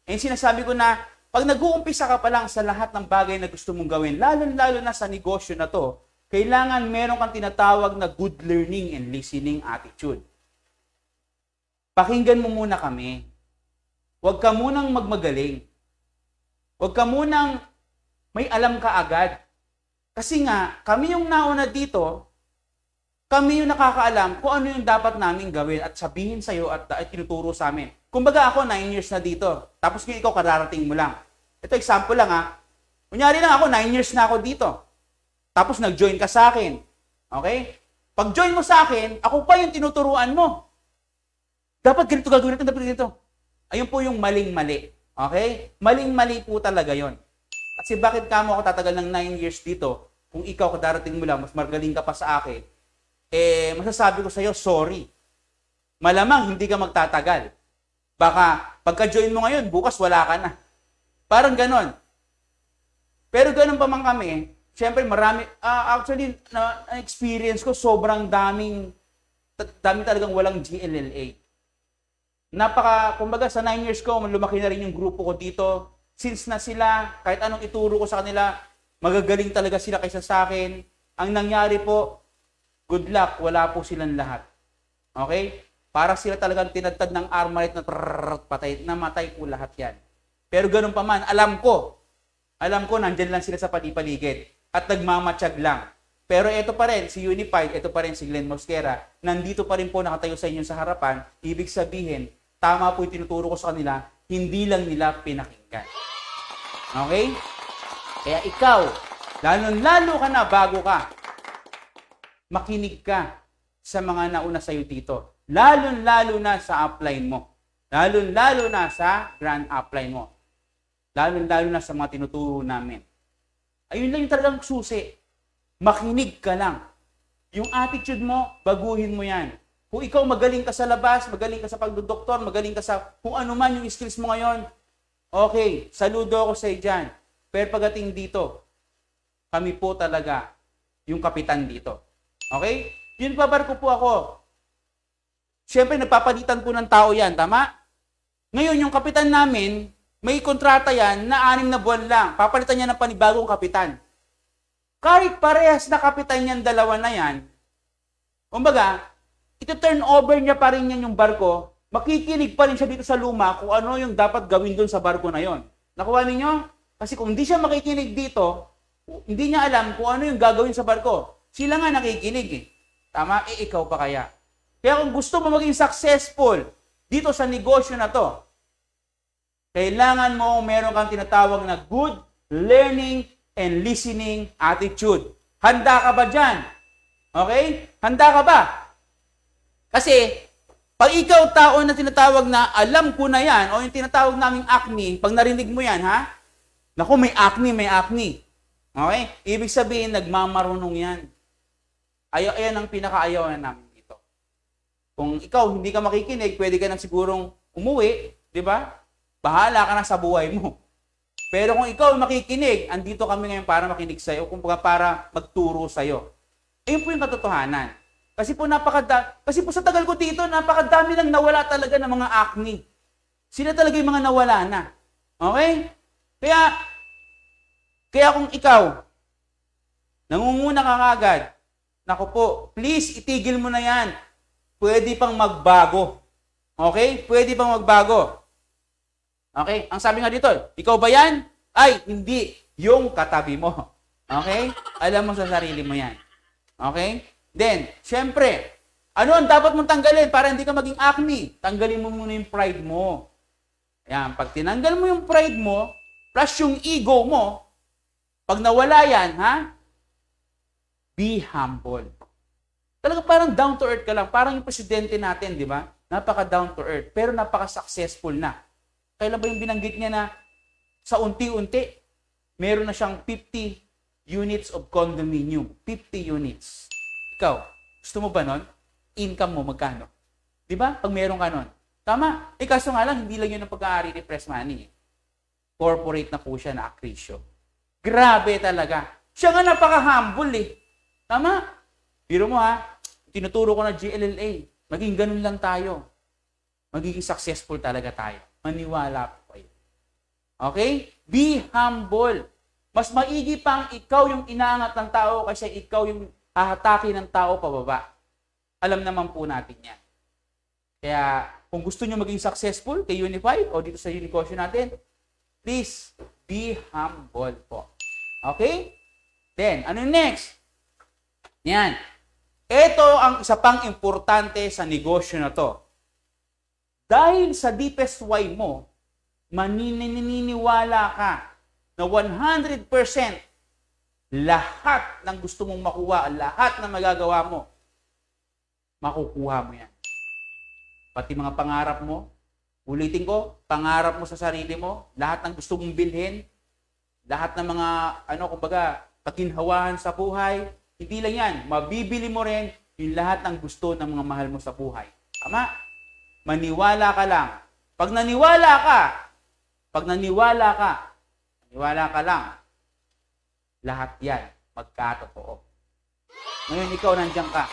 And sinasabi ko na, pag nag-uumpisa ka pa lang sa lahat ng bagay na gusto mong gawin, lalo na sa negosyo na to, kailangan meron kang tinatawag na good learning and listening attitude. Pakinggan mo muna kami. Huwag ka munang magmagaling. Huwag ka munang may alam ka agad. Kasi nga, kami yung nauna dito, kami yung nakakaalam kung ano yung dapat namin gawin at sabihin sa'yo at tinuturo sa amin. Kumbaga ako, 9 years na dito. Tapos kung ikaw, kararating mo lang. Ito, example lang ha. Kunyari lang ako, 9 years na ako dito. Tapos nag-join ka sa akin. Okay? Pag join mo sa akin, ako pa yung tinuturuan mo. Dapat ganito gagawin natin, dapat ganito. Ayun po yung maling-mali. Okay? Maling-mali po talaga yon. Kasi bakit kamo ako tatagal ng 9 years dito, kung ikaw kadarating mo lang, mas magaling ka pa sa akin, masasabi ko sa iyo, sorry. Malamang hindi ka magtatagal. Baka pagka-join mo ngayon, bukas wala ka na. Parang ganon. Pero ganon pa man kami, syempre marami, actually, na-experience ko, sobrang dami talagang walang GLLA. Kumbaga sa 9 years ko, lumaki na rin yung grupo ko dito. Since na sila, kahit anong ituro ko sa kanila, magagaling talaga sila kaysa sa akin. Ang nangyari po, good luck, wala po silang lahat. Okay? Para sila talagang tinadtad ng armalite na patay, namatay po lahat yan. Pero ganun pa man, alam ko, nandyan lang sila sa palipaligid at nagmamatsyag lang. Pero ito pa rin, si Unified, ito pa rin si Glenn Mosquera, nandito pa rin po nakatayo sa inyo sa harapan. Ibig sabihin, tama po yung tinuturo ko sa kanila, hindi lang nila pinakinggan. Okay? Kaya ikaw, lalo ka na bago ka, makinig ka sa mga nauna sa'yo dito. Lalo na sa upline mo. Lalo na sa grand upline mo. Lalo na sa mga tinuturo namin. Ayun lang yung talagang susi. Makinig ka lang. Yung attitude mo, baguhin mo yan. Kung ikaw magaling ka sa labas, magaling ka sa pagdodoktor, magaling ka sa kung ano man yung skills mo ngayon, okay, saludo ako sa iyo dyan. Pero pagdating dito, kami po talaga yung kapitan dito. Okay? Yun babarko po ako. Siyempre, nagpapalitan po ng tao yan, tama? Ngayon, yung kapitan namin, may kontrata yan na 6 na buwan lang. Papalitan niya ng panibagong kapitan. Kahit parehas na kapitan yan, dalawa na yan, kumbaga, ito-turn over niya pa rin yan yung barko, makikinig pa rin siya dito sa luma kung ano yung dapat gawin doon sa barko na yon. Nakuha ninyo? Kasi kung hindi siya makikinig dito, hindi niya alam kung ano yung gagawin sa barko. Sila nga nakikinig eh. Tama? Ikaw pa kaya? Kaya kung gusto mo maging successful dito sa negosyo na to, kailangan mo meron kang tinatawag na good learning and listening attitude. Handa ka ba dyan? Okay? Handa ka ba? Kasi, pag ikaw tao na tinatawag na alam ko na yan, o yung tinatawag naming acne, pag narinig mo yan, ha? Naku, may acne. Okay? Ibig sabihin, nagmamarunong yan. Ayan ang pinakaayaw na namin dito. Kung ikaw hindi ka makikinig, pwede ka nang sigurong umuwi, di ba? Bahala ka na sa buhay mo. Pero kung ikaw makikinig, andito kami ngayon para makinig sa'yo, kung para magturo sa'yo. Ayun po yung katotohanan. Kasi po sa tagal ko dito, napakadami lang nawala talaga ng mga acne. Sila talaga yung mga nawala na. Okay? Kaya kung ikaw, nangunguna ka kagad, naku po, please itigil mo na yan. Pwede pang magbago. Okay? Pwede pang magbago. Okay? Ang sabi nga dito, ikaw ba yan? Ay, hindi. Yung katabi mo. Okay? Alam mo sa sarili mo yan. Okay? Then, syempre, ano ang dapat mong tanggalin para hindi ka maging acne? Tanggalin mo muna yung pride mo. Yan, pag tinanggal mo yung pride mo, plus yung ego mo, pag nawala yan, ha? Be humble. Talaga parang down to earth ka lang. Parang yung presidente natin, di ba? Napaka down to earth, pero napaka successful na. Kailan ba yung binanggit niya na sa unti-unti, meron na siyang 50 units of condominium. 50 units. Ikaw, gusto mo ba nun? Income mo magkano? Di ba? Pag meron ka nun. Tama? Kaso nga lang, hindi lang yun ang pag-aari ni Press Money. Corporate na po siya na akrisyo. Grabe talaga. Siya nga napaka-humble eh. Tama? Biro mo ha, tinuturo ko na GLLA. Maging ganun lang tayo. Magiging successful talaga tayo. Maniwala po kayo. Okay? Be humble. Mas maigi pang ikaw yung inaangat ng tao kaysa ikaw yung hahatake ng tao pababa. Alam naman po natin yan. Kaya kung gusto nyo maging successful kay Unified o dito sa negosyo natin, please be humble po. Okay? Then, ano next? Yan. Ito ang isa pang importante sa negosyo na to. Dahil sa deepest why mo, maniniwala ka na 100% lahat ng gusto mong makuha, lahat ng magagawa mo, makukuha mo yan. Pati mga pangarap mo, ulitin ko, pangarap mo sa sarili mo, lahat ng gusto mong bilhin, lahat ng mga, kaginhawahan sa buhay, hindi lang yan, mabibili mo rin yung lahat ng gusto ng mga mahal mo sa buhay. Tama? Maniwala ka lang, Pag naniwala ka, naniwala ka lang, lahat yan magkatotoo. Ngayon, ikaw nandiyan ka.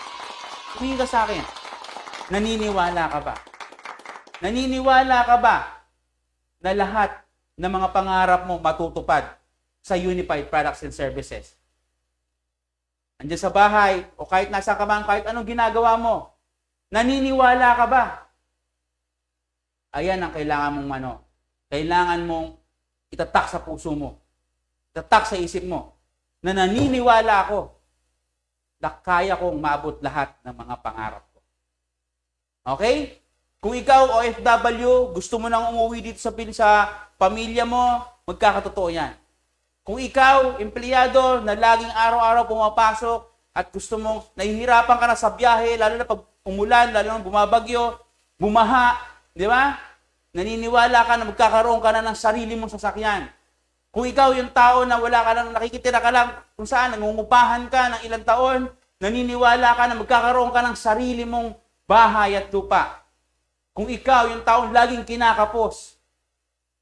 Tumingin ka sa akin. Naniniwala ka ba? Naniniwala ka ba na lahat ng mga pangarap mo matutupad sa Unified Products and Services? Andiyan sa bahay, o kahit nasa ka man, kahit anong ginagawa mo, naniniwala ka ba? Ayan ang kailangan mong kailangan mong itatak sa puso mo. Itatak sa isip mo na naniniwala ako na kaya kong maabot lahat ng mga pangarap ko. Okay? Kung ikaw, OFW, gusto mo nang umuwi dito sa pamilya mo, magkakatotoo yan. Kung ikaw, empleyado, na laging araw-araw pumapasok at gusto mong nahihirapan ka na sa biyahe, lalo na pag umulan, lalo na bumabagyo, bumaha, di ba? Naniniwala ka na magkakaroon ka na ng sarili mong sasakyan. Kung ikaw yung tao na wala ka lang, nakikitira ka lang kung saan, nangungupahan ka ng ilang taon, naniniwala ka na magkakaroon ka ng sarili mong bahay at lupa. Kung ikaw yung taong laging kinakapos,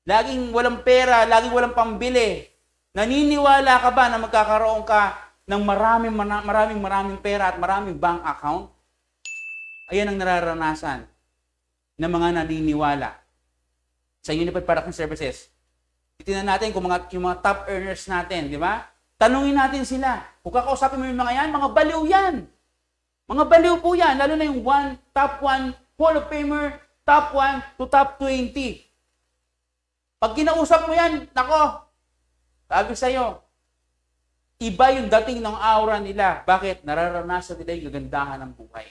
laging walang pera, laging walang pambili, naniniwala ka ba na magkakaroon ka ng maraming pera at maraming bank account? Ayan ang nararanasan ng mga naniniwala sa Unified Products and Services. Titingnan natin kung yung mga top earners natin, di ba? Tanungin natin sila. Kung kakausapin mo yung mga yan, mga baliw yan. Mga baliw po yan. Lalo na yung top 1, Hall of Famer, top 1 to top 20. Pag kinausap mo yan, nako, sabi sa'yo, iba yung dating ng aura nila. Bakit? Nararanasan nila yung gagandahan ng buhay.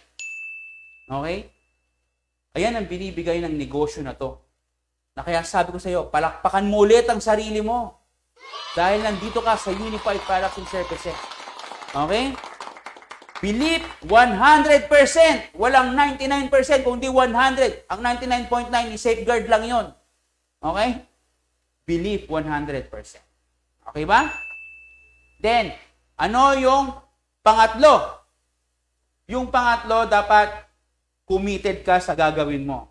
Okay? Ayan ang binibigay ng negosyo na to. Na kaya sabi ko sa iyo, palakpakan mo ulit ang sarili mo. Dahil nandito ka sa Unified Products and Services. Okay? Believe 100%. Walang 99%, kundi 100. Ang 99.9 is safeguard lang yon. Okay? Believe 100%. Okay ba? Then, ano yung pangatlo? Yung pangatlo, dapat committed ka sa gagawin mo.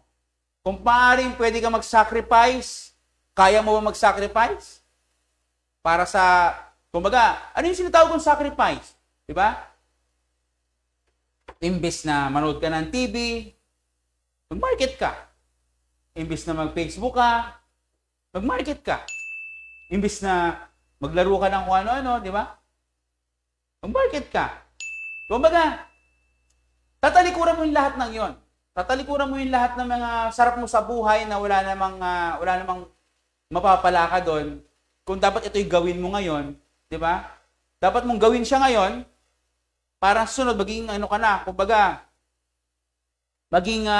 Kung paring pwede ka mag-sacrifice, kaya mo ba mag-sacrifice? Para sa, kumbaga, ano yung sinatawag kong sacrifice? Diba? Imbes na manood ka ng TV, mag-market ka. Imbes na mag-Facebook ka, mag-market ka. Imbes na maglaro ka ng kung ano-ano, di ba? Mag-market ka. Kumbaga, tatalikuran mo yung lahat ng yon. Tatalikuran mo yung lahat ng mga sarap mo sa buhay na wala namang mapapala ka doon. Kung dapat ito'y gawin mo ngayon, di ba? Dapat mong gawin siya ngayon para sunod maging ano ka na, kumbaga maging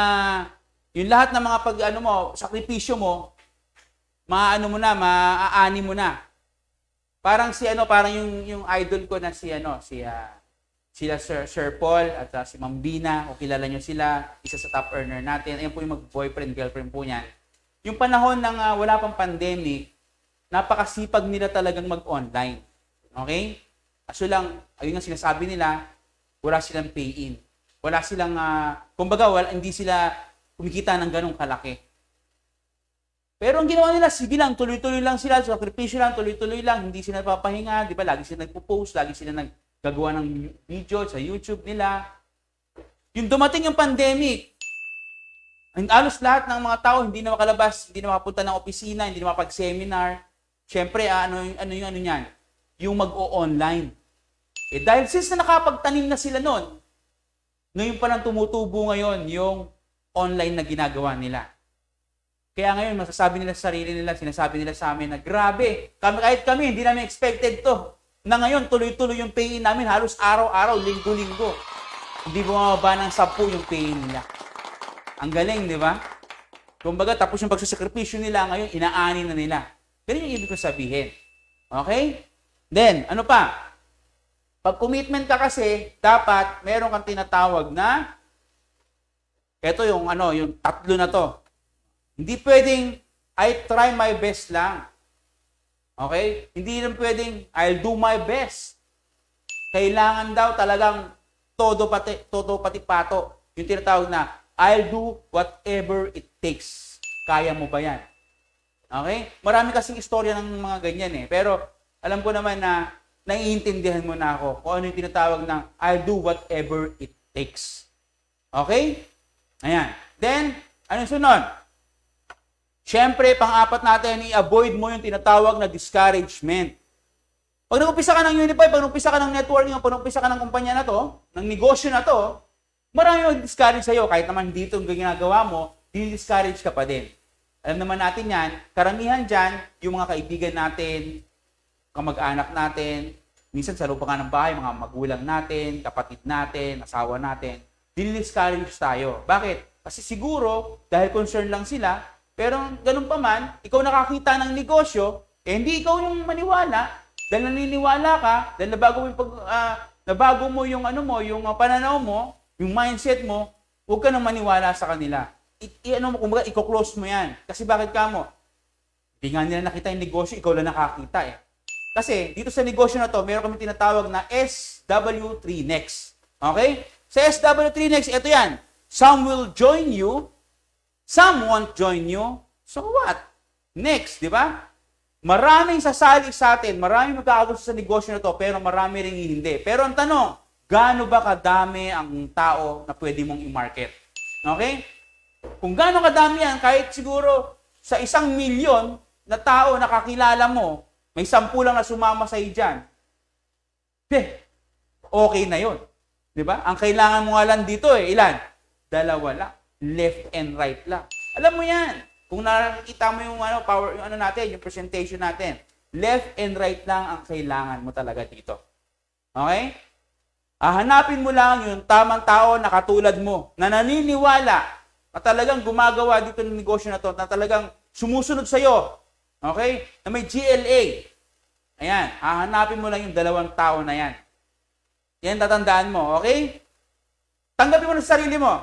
yung lahat ng mga sakripisyo mo, maaani mo na. Parang parang yung idol ko na sila Sir Paul at si Ma'am Bina, o kilala nyo sila, isa sa top earner natin. Ayan po yung mag-boyfriend, girlfriend po niyan. Yung panahon ng wala pang pandemic, napakasipag nila talagang mag-online. Okay? Kaso lang, ayun nga sinasabi nila, wala silang pay-in. Wala silang, hindi sila kumikita ng ganong kalaki. Pero ang ginawa nila, sige lang, tuloy-tuloy lang sila, sakripisyo lang, tuloy-tuloy lang, hindi sila papahinga, di ba? Lagi sila nagpo-post, lagi sila gagawa ng video sa YouTube nila. Yung dumating yung pandemic, halos lahat ng mga tao hindi na makalabas, hindi na makapunta ng opisina, hindi na makapag-seminar. Siyempre, ano yan? Yung mag-o-online. Dahil since na nakapagtanim na sila noon, ngayon pa lang tumutubo ngayon yung online na ginagawa nila. Kaya ngayon, masasabi nila sa sarili nila, sinasabi nila sa amin na grabe, kahit kami, hindi namin expected to. Na ngayon, tuloy-tuloy yung pay-in namin, halos araw-araw, linggo-linggo. Hindi bumababa ng 10 yung pay-in nila. Ang galing, di ba? Kumbaga, tapos yung pagsasakripisyo nila, ngayon, inaani na nila. Ganun yung ibig ko sabihin. Okay? Then, ano pa? Pag commitment ka kasi, dapat meron kang tinatawag na, ito yung tatlo na to. Hindi pwedeng, I try my best lang. Okay? Hindi rin pwedeng, I'll do my best. Kailangan daw talagang todo pati pato. Yung tinatawag na, I'll do whatever it takes. Kaya mo ba yan? Okay? Marami kasing istorya ng mga ganyan eh. Pero alam ko naman na naiintindihan mo na ako kung ano yung tinatawag ng I'll do whatever it takes. Okay? Ayan. Then, ano yung sunod? Siyempre, pang-apat natin, i-avoid mo yung tinatawag na discouragement. Pag nag-umpisa ka ng Unify, pag nag-umpisa ka ng networking, pag nag-umpisa ka ng kumpanya na to, ng negosyo na to, marami mag-discourage sa'yo. Kahit naman dito yung ginagawa mo, di-discourage ka pa din. Alam naman natin yan, karamihan dyan, yung mga kaibigan natin, kamag-anak natin, minsan sa loob pa nga ng bahay, mga magulang natin, kapatid natin, asawa natin, di-discourage tayo. Bakit? Kasi siguro, dahil concern lang sila, pero ganun pa man, ikaw nakakita ng negosyo, hindi ikaw yung maniwala, dahil naniniwala ka, dahil nabago mo yung yung pananaw mo, yung mindset mo, huwag ka nang maniwala sa kanila. Kumbaga, i-close mo yan. Kasi bakit ka mo? Hindi nga nila nakita yung negosyo, ikaw lang nakakita eh. Kasi dito sa negosyo na to, meron kami tinatawag na SW3 Next. Okay? Sa SW3 Next, ito yan. Some will join you, some won't join you. So what? Next, di ba? Maraming sasali sa atin, maraming magkakagusto sa negosyo na to, pero marami ring hindi. Pero ang tanong, gaano ba kadami ang tao na pwede mong i-market? Okay? Kung gaano kadami yan, kahit siguro sa 1,000,000 na tao na kakilala mo, may 10 lang na sumama sa iyo dyan, okay na yun. Di ba? Ang kailangan mo nga lang dito ilan? 2 lang. Left and right lang. Alam mo yan. Kung nakikita mo yung power, yung natin, yung presentation natin, left and right lang ang kailangan mo talaga dito. Okay? Hanapin mo lang yung tamang tao na katulad mo, na naniniwala, na talagang gumagawa dito ng negosyo na to, na talagang sumusunod sa'yo. Okay? Na may GLA. Ayan. Hahanapin mo lang yung 2 tao na yan. Yan tatandaan mo. Okay? Tanggapin mo na sa sarili mo.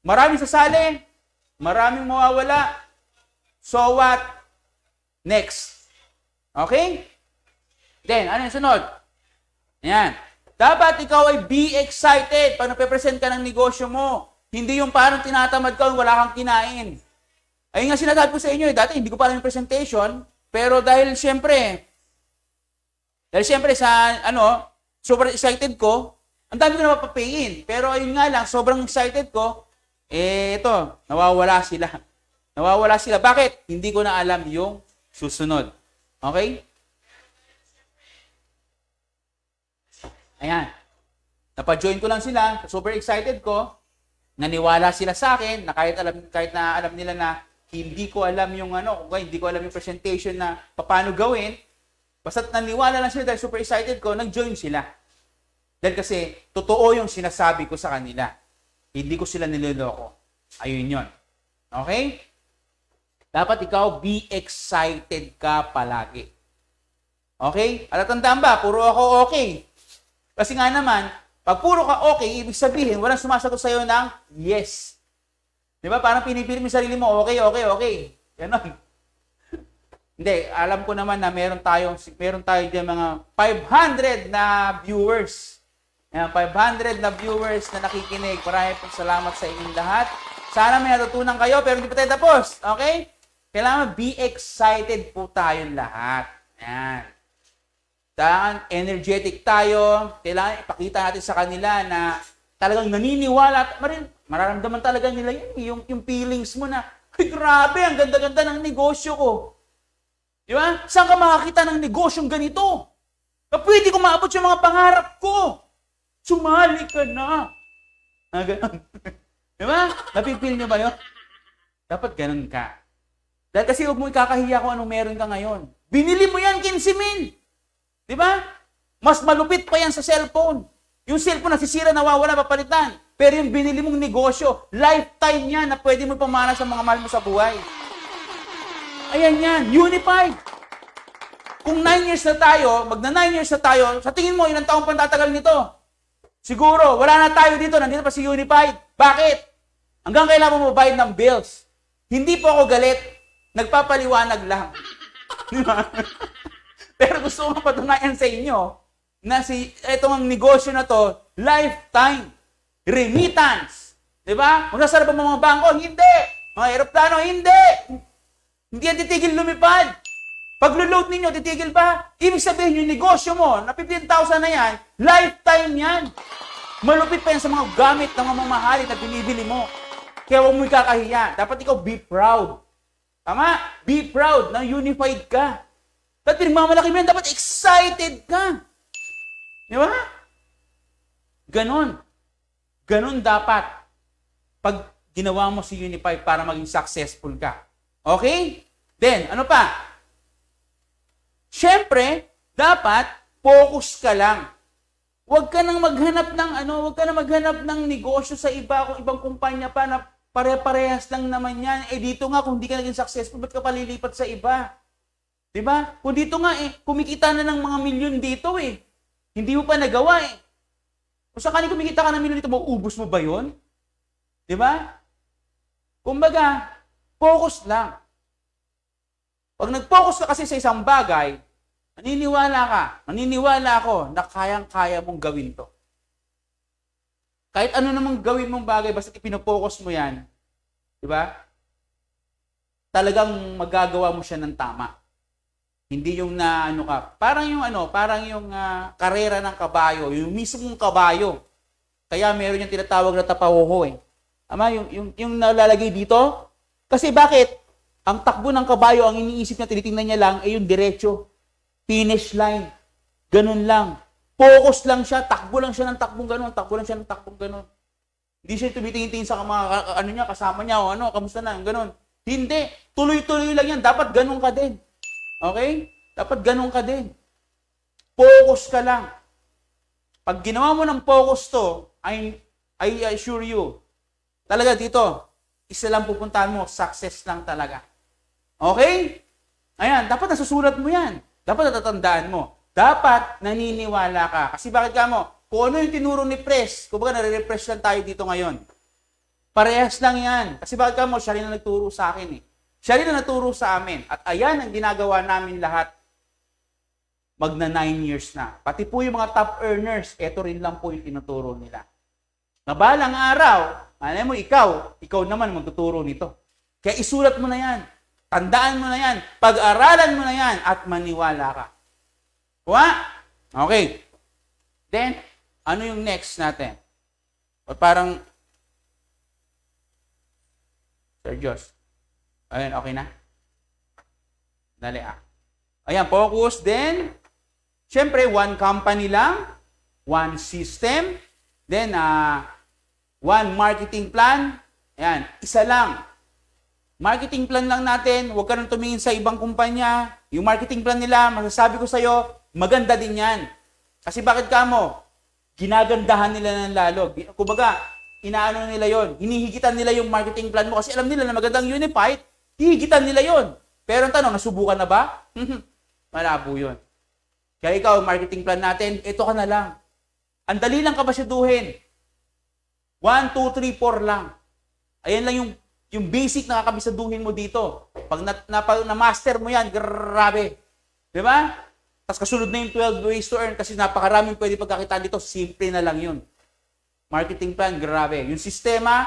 Maraming sasali. Maraming mawawala. So what? Next. Okay? Then, ano yung sunod? Ayan. Dapat ikaw ay be excited pag nape-present ka ng negosyo mo. Hindi yung parang tinatamad ka, wala kang kinain. Ayun nga sinasabi ko sa inyo dati hindi ko pa alam yung presentation, pero dahil siyempre sa super excited ko, ang dami ko na mapapayin. Pero ayun nga lang, sobrang excited ko, nawawala sila. Nawawala sila. Bakit? Hindi ko na alam yung susunod. Okay? Ayan. Napa-join ko lang sila, super excited ko, naniwala sila sa akin, na kahit na alam nila na hindi ko alam yung hindi ko alam yung presentation na paano gawin, basta't naniwala lang sila dahil super excited ko, nag-join sila. Dahil kasi, totoo yung sinasabi ko sa kanila. Hindi ko sila niloloko. Ayun yun. Okay? Dapat ikaw, be excited ka palagi. Okay? At tandaan ba, puro ako okay. Kasi nga naman, pag puro ka okay, ibig sabihin, walang sumasagot sa'yo ng yes. Di ba? Parang pinipili mo sarili mo, okay. Ganon. Hindi, alam ko naman na meron tayo dyan mga 500 na viewers. 500 na viewers na nakikinig. Maraming pong salamat sa inyong lahat. Sana may natutunan kayo, pero hindi pa tayo tapos. Okay? Kailangan be excited po tayong lahat. Yan. Kailangan energetic tayo. Kailangan ipakita natin sa kanila na talagang naniniwala. Mararamdaman talaga nila yung feelings mo na, ay grabe, ang ganda-ganda ng negosyo ko. Di ba? Saan ka makakita ng negosyong ganito? Na pwede ko maabot yung mga pangarap ko. Sumali ka na. Ganon. Di ba? Napipil nyo ba yun? Dapat ganon ka. Dahil kasi huwag mo ikakahiya kung anong meron ka ngayon. Binili mo yan, 15,000. Di ba? Mas malupit pa yan sa cellphone. Yung cellphone nasisira, nawawala, papalitan. Pero yung binili mong negosyo, lifetime yan na pwede mo pamana sa mga mahal mo sa buhay. Ayan yan, Unified. Kung 9 years na tayo, magna 9 years na tayo, sa tingin mo, ilang taong pang tatagal nito? Siguro, wala na tayo dito, nandito pa si Unified. Bakit? Hanggang kailangan mo mabayad ng bills. Hindi po ako galit, nagpapaliwanag lang. Pero gusto ko patunayan sa inyo na itong negosyo na to, lifetime, remittance. Di ba? Magsasarap ang mga bangko? Hindi. Mga aeroplano, hindi! Hindi yan titigil lumipad. Pag load ninyo, titigil ba? Ibig sabihin, yung negosyo mo, na 15,000 na yan, lifetime yan. Malupit pa yan sa mga gamit na mamahalin na binibili mo. Kaya huwag mo ikakahiya. Dapat ikaw be proud. Tama? Be proud na unified ka. At pinagmamalaki mo yan, dapat excited ka. Di ba? Ganon. Ganon dapat pag ginawa mo si Unify para maging successful ka. Okay? Then, ano pa? Siyempre, dapat focus ka lang. Huwag ka nang maghanap ng negosyo sa ibang kumpanya pa na pare-parehas lang naman yan. Dito nga, kung hindi ka naging successful, ba't ka palilipat sa iba? Diba? Kung dito nga, kumikita na ng mga milyon dito Hindi mo pa nagawa Kung sakaling kumikita ka ng milyon dito, mauubos mo ba yun? Diba? Kumbaga, focus lang. Pag nag-focus ka kasi sa isang bagay, maniniwala ako na kayang-kaya mong gawin to. Kahit ano namang gawin mong bagay, basta ipinopokus mo yan, di ba? Talagang magagawa mo siya ng tama. Hindi yung parang yung karera ng kabayo, yung mismong kabayo. Kaya meron yung tinatawag na tapawoho Ama, yung nalalagay dito, kasi bakit? Ang takbo ng kabayo, ang iniisip niya, tinitingnan niya lang, yung diretso. Finish line. Ganun lang. Focus lang siya, takbo lang siya ng takbong ganun, Hindi siya tumitingin-tingin sa mga kasama niya, kamusta na, ganun. Hindi. Tuloy-tuloy lang yan. Dapat ganun ka din. Okay? Dapat ganun ka din. Focus ka lang. Pag ginawa mo ng focus to, I assure you, talaga dito, isa lang pupuntahan mo, success lang talaga. Okay? Ayan, dapat nasusulat mo yan. Dapat natatandaan mo. Dapat naniniwala ka. Kasi bakit ka mo? Kung ano yung tinuro ni Pres, kumbaga nare-refresh lang tayo dito ngayon. Parehas lang yan. Kasi bakit ka mo? Siya rin na nagturo sa akin Siya rin na naturo sa amin. At ayan ang ginagawa namin lahat. Magna 9 years na. Pati po yung mga top earners, eto rin lang po yung tinuturo nila. Na balang araw, alam mo, ikaw naman magtuturo nito. Kaya isulat mo na yan. Tandaan mo na yan. Pag-aralan mo na yan at maniwala ka. Kuha? Okay. Then, ano yung next natin? O parang, Sir Josh. Ayun, okay na? Dali Ayan, focus. Then, syempre, one company lang. One system. Then, one marketing plan. Ayan, isa lang. Marketing plan lang natin. Huwag ka nang tumingin sa ibang kumpanya. Yung marketing plan nila, masasabi ko sa'yo, maganda din yan. Kasi bakit ka mo? Ginagandahan nila ng lalo. Kumbaga, inaano nila yon, hinihigitan nila yung marketing plan mo kasi alam nila na magandang Unified, hihigitan nila yon. Pero ang tanong, nasubukan na ba? Malabo yun. Kaya ikaw, marketing plan natin, ito ka na lang. Ang dali lang kabasyaduhin. 1, 2, 3, 4 lang. Ayan lang yung basic na kakabisaduhin mo dito. Pag na-master mo yan, grabe. Diba? Tapos kasunod na yung 12 ways to earn kasi napakaraming pwede pagkakitaan dito. Simple na lang yun. Marketing plan, grabe. Yung sistema,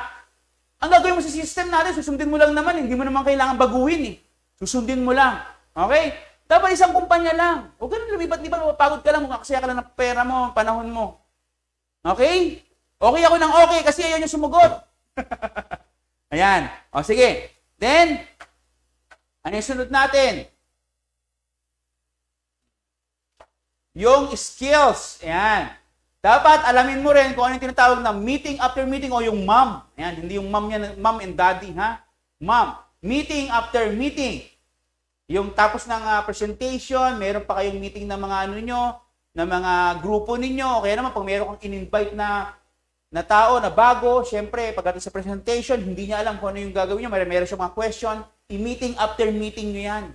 ang gagawin mo sa system natin, susundin mo lang naman. Hindi mo naman kailangan baguhin Susundin mo lang. Okay? Dapat isang kumpanya lang. Huwag ka nang lumipat-lipat, mapapagod ka lang, magkakasaya ka lang ng pera mo, panahon mo. Okay? Okay ako ng okay kasi ayaw niyo sumugot. Ayan. O sige. Then, ano yung sunod natin? Yung skills. Ayan. Dapat alamin mo rin kung ano yung tinatawag na meeting after meeting o yung mom. Ayan, hindi yung mom yan, mom and daddy, ha? Mom. Meeting after meeting. Yung tapos ng presentation, meron pa kayong meeting ng mga ng mga grupo ninyo. Kaya naman, pag meron kang in-invite na tao na bago, syempre, pagdating sa presentation, hindi niya alam kung ano yung gagawin niya. Meron siya mga question. I-meeting after meeting nyo yan.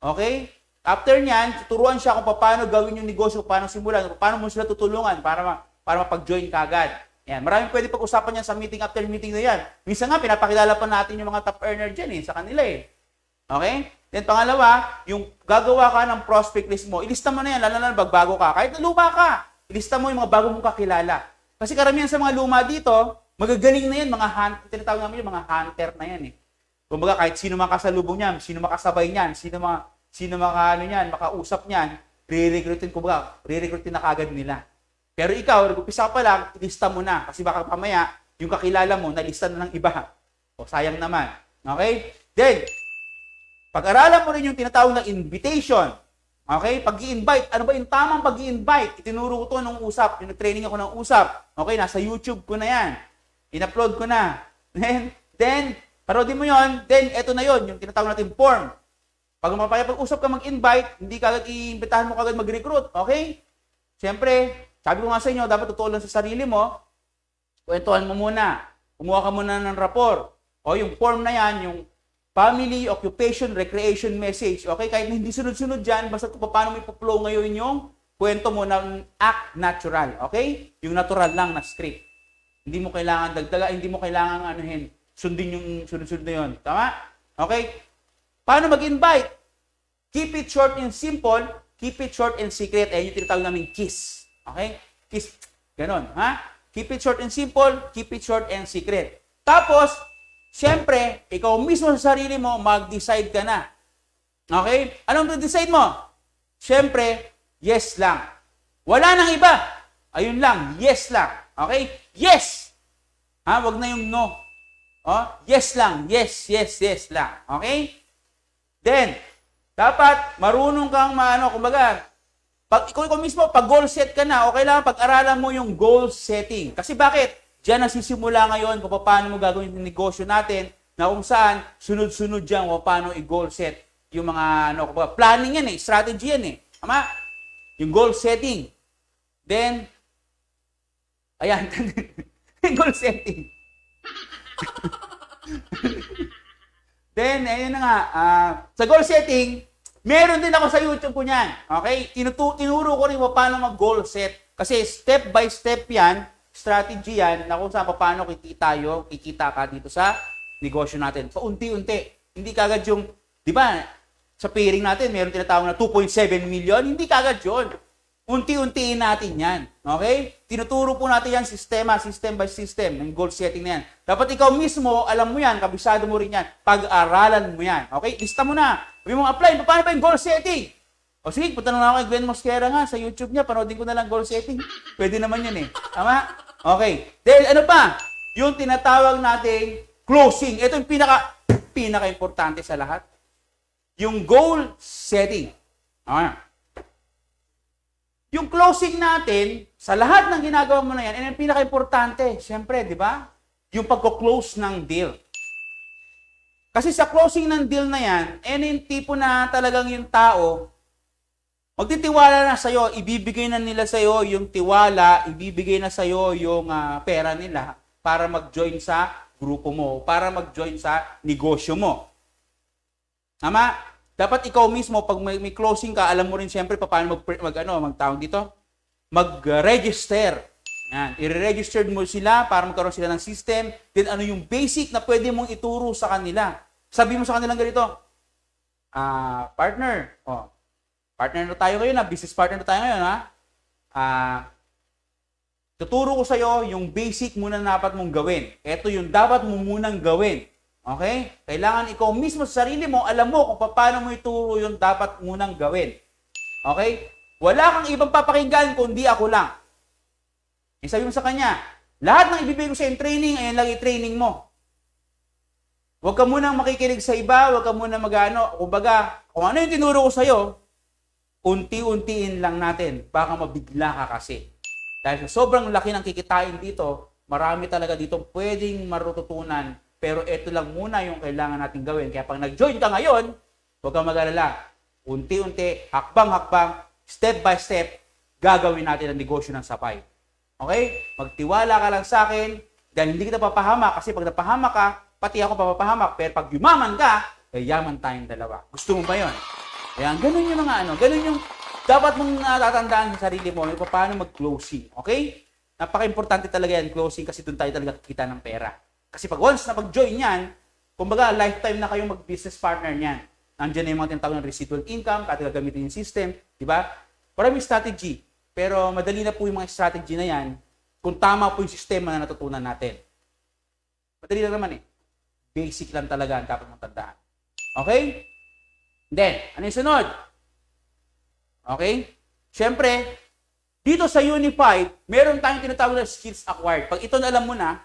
Okay? After niyan, tuturuan siya kung paano gawin yung negosyo, paano simulan, paano mo sila tutulungan para mapag-join ka agad. Yan. Maraming pwede pag-usapan yan sa meeting after meeting na yan. Minsan nga, pinapakilala pa natin yung mga top earner dyan sa kanila Okay? Then pangalawa, yung gagawa ka ng prospect list mo, ilista mo na yan, lalo na bagbago ka. Kahit na luma ka, ilista mo yung mga bago mong kakilala. Kasi karamihan sa mga luma dito, magagaling na yan, tinatawag namin yung mga hunter na yan Kumbaga, kahit sino makasalubong niyan, sino makasabay niyan, sino makausap niyan, re-recruitin na kagad nila. Pero ikaw, nag-upisa pa lang, ilista mo na. Kasi baka pamaya, yung kakilala mo, nalista na ng iba. O, sayang naman. Okay? Then, pag-aralan mo rin yung tinatawag na invitation. Okay? Pag-i-invite. Ano ba yung tamang pag-i-invite? Itinuro ko to nung usap. Yung training ako ng usap. Okay? Nasa YouTube ko na yan. In-upload ko na. Then, paroodin mo yon. Then, eto na yon, yung tinatawag natin form. Pag mapapag-usap ka mag-invite, hindi kagad i-imbitahan mo kagad mag-recruit. Okay? Siyempre, sabi ko nga sa inyo, dapat totoo lang sa sarili mo. Kwentuhan mo muna. Kumuha ka muna ng rapor. O yung form na yan, yung family, occupation, recreation message. Okay? Kahit hindi sunod-sunod dyan, basta kung paano mo ipoplow ngayon yung kwento mo ng act natural. Okay? Yung natural lang na script. Hindi mo kailangan dagdaga, hindi mo kailangan sundin yung sunod-sunod na yun. Tama? Okay? Paano mag-invite? Keep it short and simple. Keep it short and secret. Yung tinatawag namin KISS. Okay? KISS. Ganon. Ha? Keep it short and simple. Keep it short and secret. Tapos, siyempre, ikaw mismo sa sarili mo, mag-decide ka na. Okay? Anong decide mo? Siyempre, yes lang. Wala nang iba. Ayun lang. Yes lang. Okay? Yes! Ha? Wag na yung no. Oh, yes lang. Yes, yes, yes lang. Okay? Then, dapat marunong kang kumbaga, pag ikaw mismo, pag goal set ka na, okay lang, pag-aralan mo yung goal setting. Kasi bakit? Diyan nasisimula ngayon kung paano mo gagawin yung negosyo natin, na kung saan, sunod-sunod dyan kung paano i-goal set. Yung mga, kumbaga, planning yan strategy yan Tama? Yung goal setting. Then, ayan, goal setting. Then, ayun na nga, sa goal setting, meron din ako sa YouTube ko niyan. Okay? Tinuro ko rin paano mag-goal set. Kasi step by step yan, strategy yan, na kung saan paano kikita ka dito sa negosyo natin. Paunti-unti. Hindi kagad yung, di ba, sa pairing natin, meron tinatawag na 2.7 million. Hindi kagad yun. Unti-untiin natin yan. Okay? Tinuturo po natin yan, system by system, ng goal setting na yan. Dapat ikaw mismo, alam mo yan, kabisado mo rin yan, pag-aralan mo yan. Okay? Lista mo na. Sabi mo, apply. Paano ba yung goal setting? O sige, punta na ako kay Glenn Mosquera nga sa YouTube niya, panoodin ko na lang goal setting. Pwede naman yun Tama? Okay. Then, ano pa? Yung tinatawag nating closing. Ito yung pinaka-importante sa lahat. Yung goal setting. Okay. Yung closing natin, sa lahat ng ginagawa mo na yan, yung pinaka-importante, syempre, di ba? Yung pagko-close ng deal. Kasi sa closing ng deal na yan, yung tipo na talagang yung tao, magtitiwala na sa'yo, ibibigay na nila sa'yo yung tiwala, ibibigay na sa'yo yung pera nila para mag-join sa grupo mo, para mag-join sa negosyo mo. Tama? Dapat ikaw mismo, pag may closing ka, alam mo rin siyempre paano mag-tawag dito? Mag-register. Yan. I-register mo sila para magkaroon sila ng system. Then ano yung basic na pwede mong ituro sa kanila. Sabi mo sa kanilang ganito, partner, partner na tayo ngayon business partner na tayo ngayon tuturo ko sa'yo yung basic muna na dapat mong gawin. Ito yung dapat mo munang gawin. Okay? Kailangan ikaw mismo sa sarili mo, alam mo kung paano mo ituro yung dapat munang gawin. Okay? Wala kang ibang papakinggan kundi ako lang. Sabi mo sa kanya, lahat ng ibibigay ko sa training, ayan lang i-training mo. Huwag ka munang makikinig sa iba, huwag ka munang kumbaga, kung ano yung tinuro ko sa'yo, unti-untiin lang natin. Baka mabigla ka kasi. Dahil sa sobrang laki ng kikitain dito, marami talaga dito pwedeng marututunan. Pero ito lang muna yung kailangan natin gawin. Kaya pag nag-join ka ngayon, huwag kang mag-alala. Unti-unti, hakbang-hakbang, step by step, gagawin natin ang negosyo ng sapay. Okay? Magtiwala ka lang sa akin dahil hindi kita papahamak. Kasi pag napahamak ka, pati ako papahamak. Pero pag yumaman ka, yaman tayong dalawa. Gusto mo ba yun? Kaya ganun yung ganun yung dapat mong natatandaan sa sarili mo yung paano mag-closing. Okay? Napaka-importante talaga yan, closing, kasi doon tayo talaga kikita ng pera. Kasi pag once na pag-join yan, kumbaga lifetime na kayong mag-business partner niyan. Nandiyan na yung mga tinatawag ng residual income, at gagamitin yung system, di ba? Maraming strategy, pero madali na po yung mga strategy na yan kung tama po yung sistema na natutunan natin. Madali lang naman Basic lang talaga ang dapat mong tandaan. Okay? Then, ano yung sunod? Okay? Siyempre, dito sa Unified, meron tayong tinatawag na skills acquired. Pag ito na alam mo na,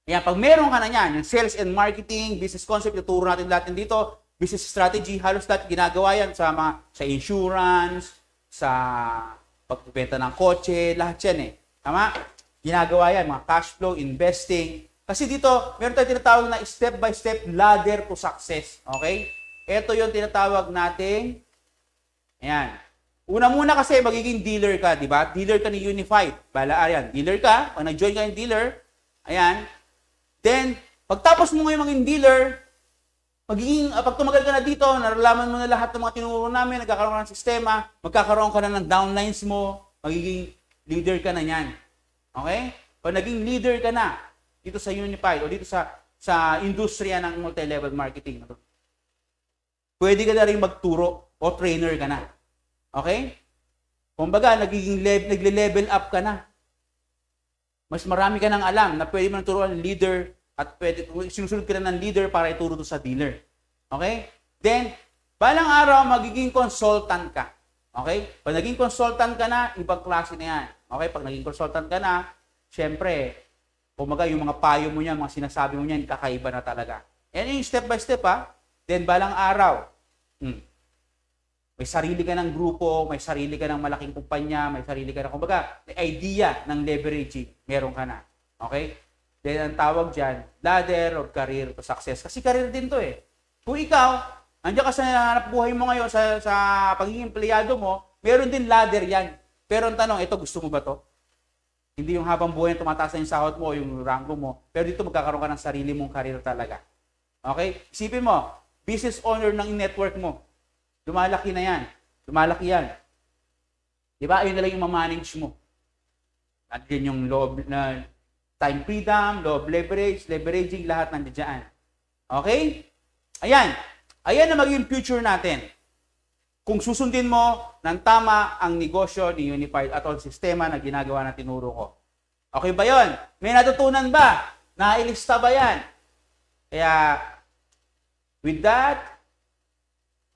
ayan, pag meron ka na yan, yung sales and marketing, business concept, ituturo natin lahat dito, business strategy, halos lahat ginagawa yan sa insurance, sa pagbebenta ng kotse, lahat yan eh. Tama? Ginagawa yan, mga cash flow, investing. Kasi dito, meron tayong tinatawag na step-by-step ladder to success. Okay? Ito yung tinatawag nating, ayan. Una muna kasi magiging dealer ka, di ba? Dealer ka ni Unified. Bala, ayan, dealer ka. Pag nag-join ka ng dealer, ayan. Then, pagtapos mo ngayon maging dealer, pag tumagal ka na dito, naralaman mo na lahat ng mga tinuro namin, nagkakaroon ka ng sistema, magkakaroon ka na ng downlines mo, magiging leader ka na yan. Okay? Pag naging leader ka na, dito sa Unified o dito sa industriya ng multi-level marketing, pwede ka na rin magturo o trainer ka na. Okay? Kumbaga, nagle-level up ka na. Mas marami ka nang alam na pwede mo nang turuan ng leader at pwede, sinusunod ka na ng leader para ituro to sa dealer. Okay? Then, balang araw, magiging consultant ka. Okay? Pag naging consultant ka na, ibang klase na yan. Okay? Pag naging consultant ka na, syempre, kumbaga, yung mga payo mo niyan, mga sinasabi mo niyan, kakaiba na talaga. Yan yung step by step, ha? Then, balang araw, may sarili ka ng grupo, may sarili ka ng malaking kumpanya, may sarili ka ng, kumbaga, may idea ng leveraging, meron ka na. Okay? Then, ang tawag dyan, ladder of career to success. Kasi career din to eh. Kung ikaw, andiyan ka sa hanap buhay mo ngayon, sa pagiging empleyado mo, meron din ladder yan. Pero ang tanong, ito, gusto mo ba to? Hindi yung habang buhay na tumataas na yung sahod mo, yung rango mo, pero dito magkakaroon ka ng sarili mong career talaga. Okay? Isipin mo, business owner ng network mo, lumalaki na yan. Lumalaki yan. Di ba? Ayun na lang yung mamanage mo. At yun yung law na time freedom, law of leverage, leveraging, lahat nandiyan. Okay? Ayan. Ayan na maging future natin. Kung susundin mo ng tama ang negosyo ni Unified at all sistema na ginagawa na tinuro ko. Okay ba yon? May natutunan ba? Nailista ba yan? Kaya, with that,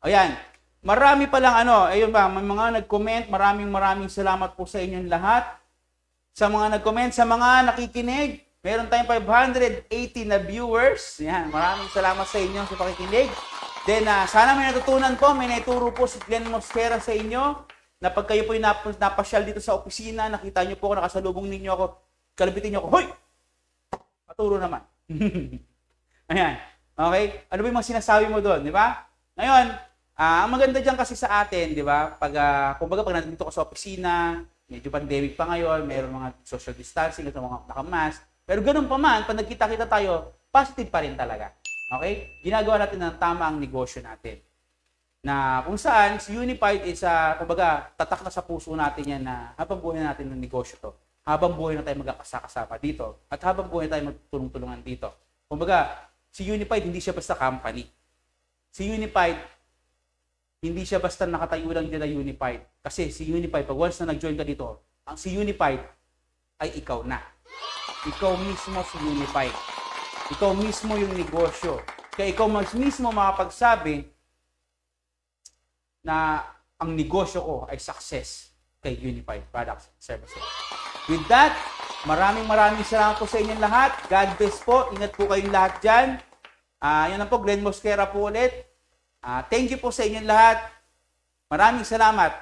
ayan. Marami pa lang ayun ba, may mga nag-comment, maraming salamat po sa inyong lahat. Sa mga nag-comment, sa mga nakikinig, meron tayong 580 na viewers. Yan, maraming salamat sa inyo sa pakikinig. Then, sana may natutunan po, may naituro po si Glenn Mosquera sa inyo, na pag kayo po yung napasyal dito sa opisina, nakita nyo po ako, nakasalubong ninyo ako, kalabitin nyo ako, hoy! Paturo naman. Ayan, okay? Ano ba yung mga sinasabi mo doon, di ba? Ngayon, ang maganda dyan kasi sa atin, di ba? Kumbaga, pag nandito ka sa opisina, medyo pandemic pa ngayon, mayroon mga social distancing at mga nakamask. Pero ganun pa man, pag nagkita-kita tayo, positive pa rin talaga. Okay? Ginagawa natin ng tama ang negosyo natin. Na kung saan, si Unified is, kumbaga, tatak na sa puso natin yan na habang buhay natin ng negosyo to. Habang buhay na tayo magkakasama dito. At habang buhay na tayo magtulong-tulungan dito. Kumbaga, si Unified hindi siya basta company. Si Unified, hindi siya basta nakatayo lang dyan na Unified. Kasi si Unified, pag once na nag-join ka dito, ang si Unified ay ikaw na. Ikaw mismo si Unified. Ikaw mismo yung negosyo. Kaya ikaw mismo makapagsabi na ang negosyo ko ay success kay Unified Products and Services. With that, maraming salamat po sa inyong lahat. God bless po. Ingat po kayong lahat dyan. Yan lang po, Glenn Mosquera po ulit. Thank you po sa inyong lahat. Maraming salamat.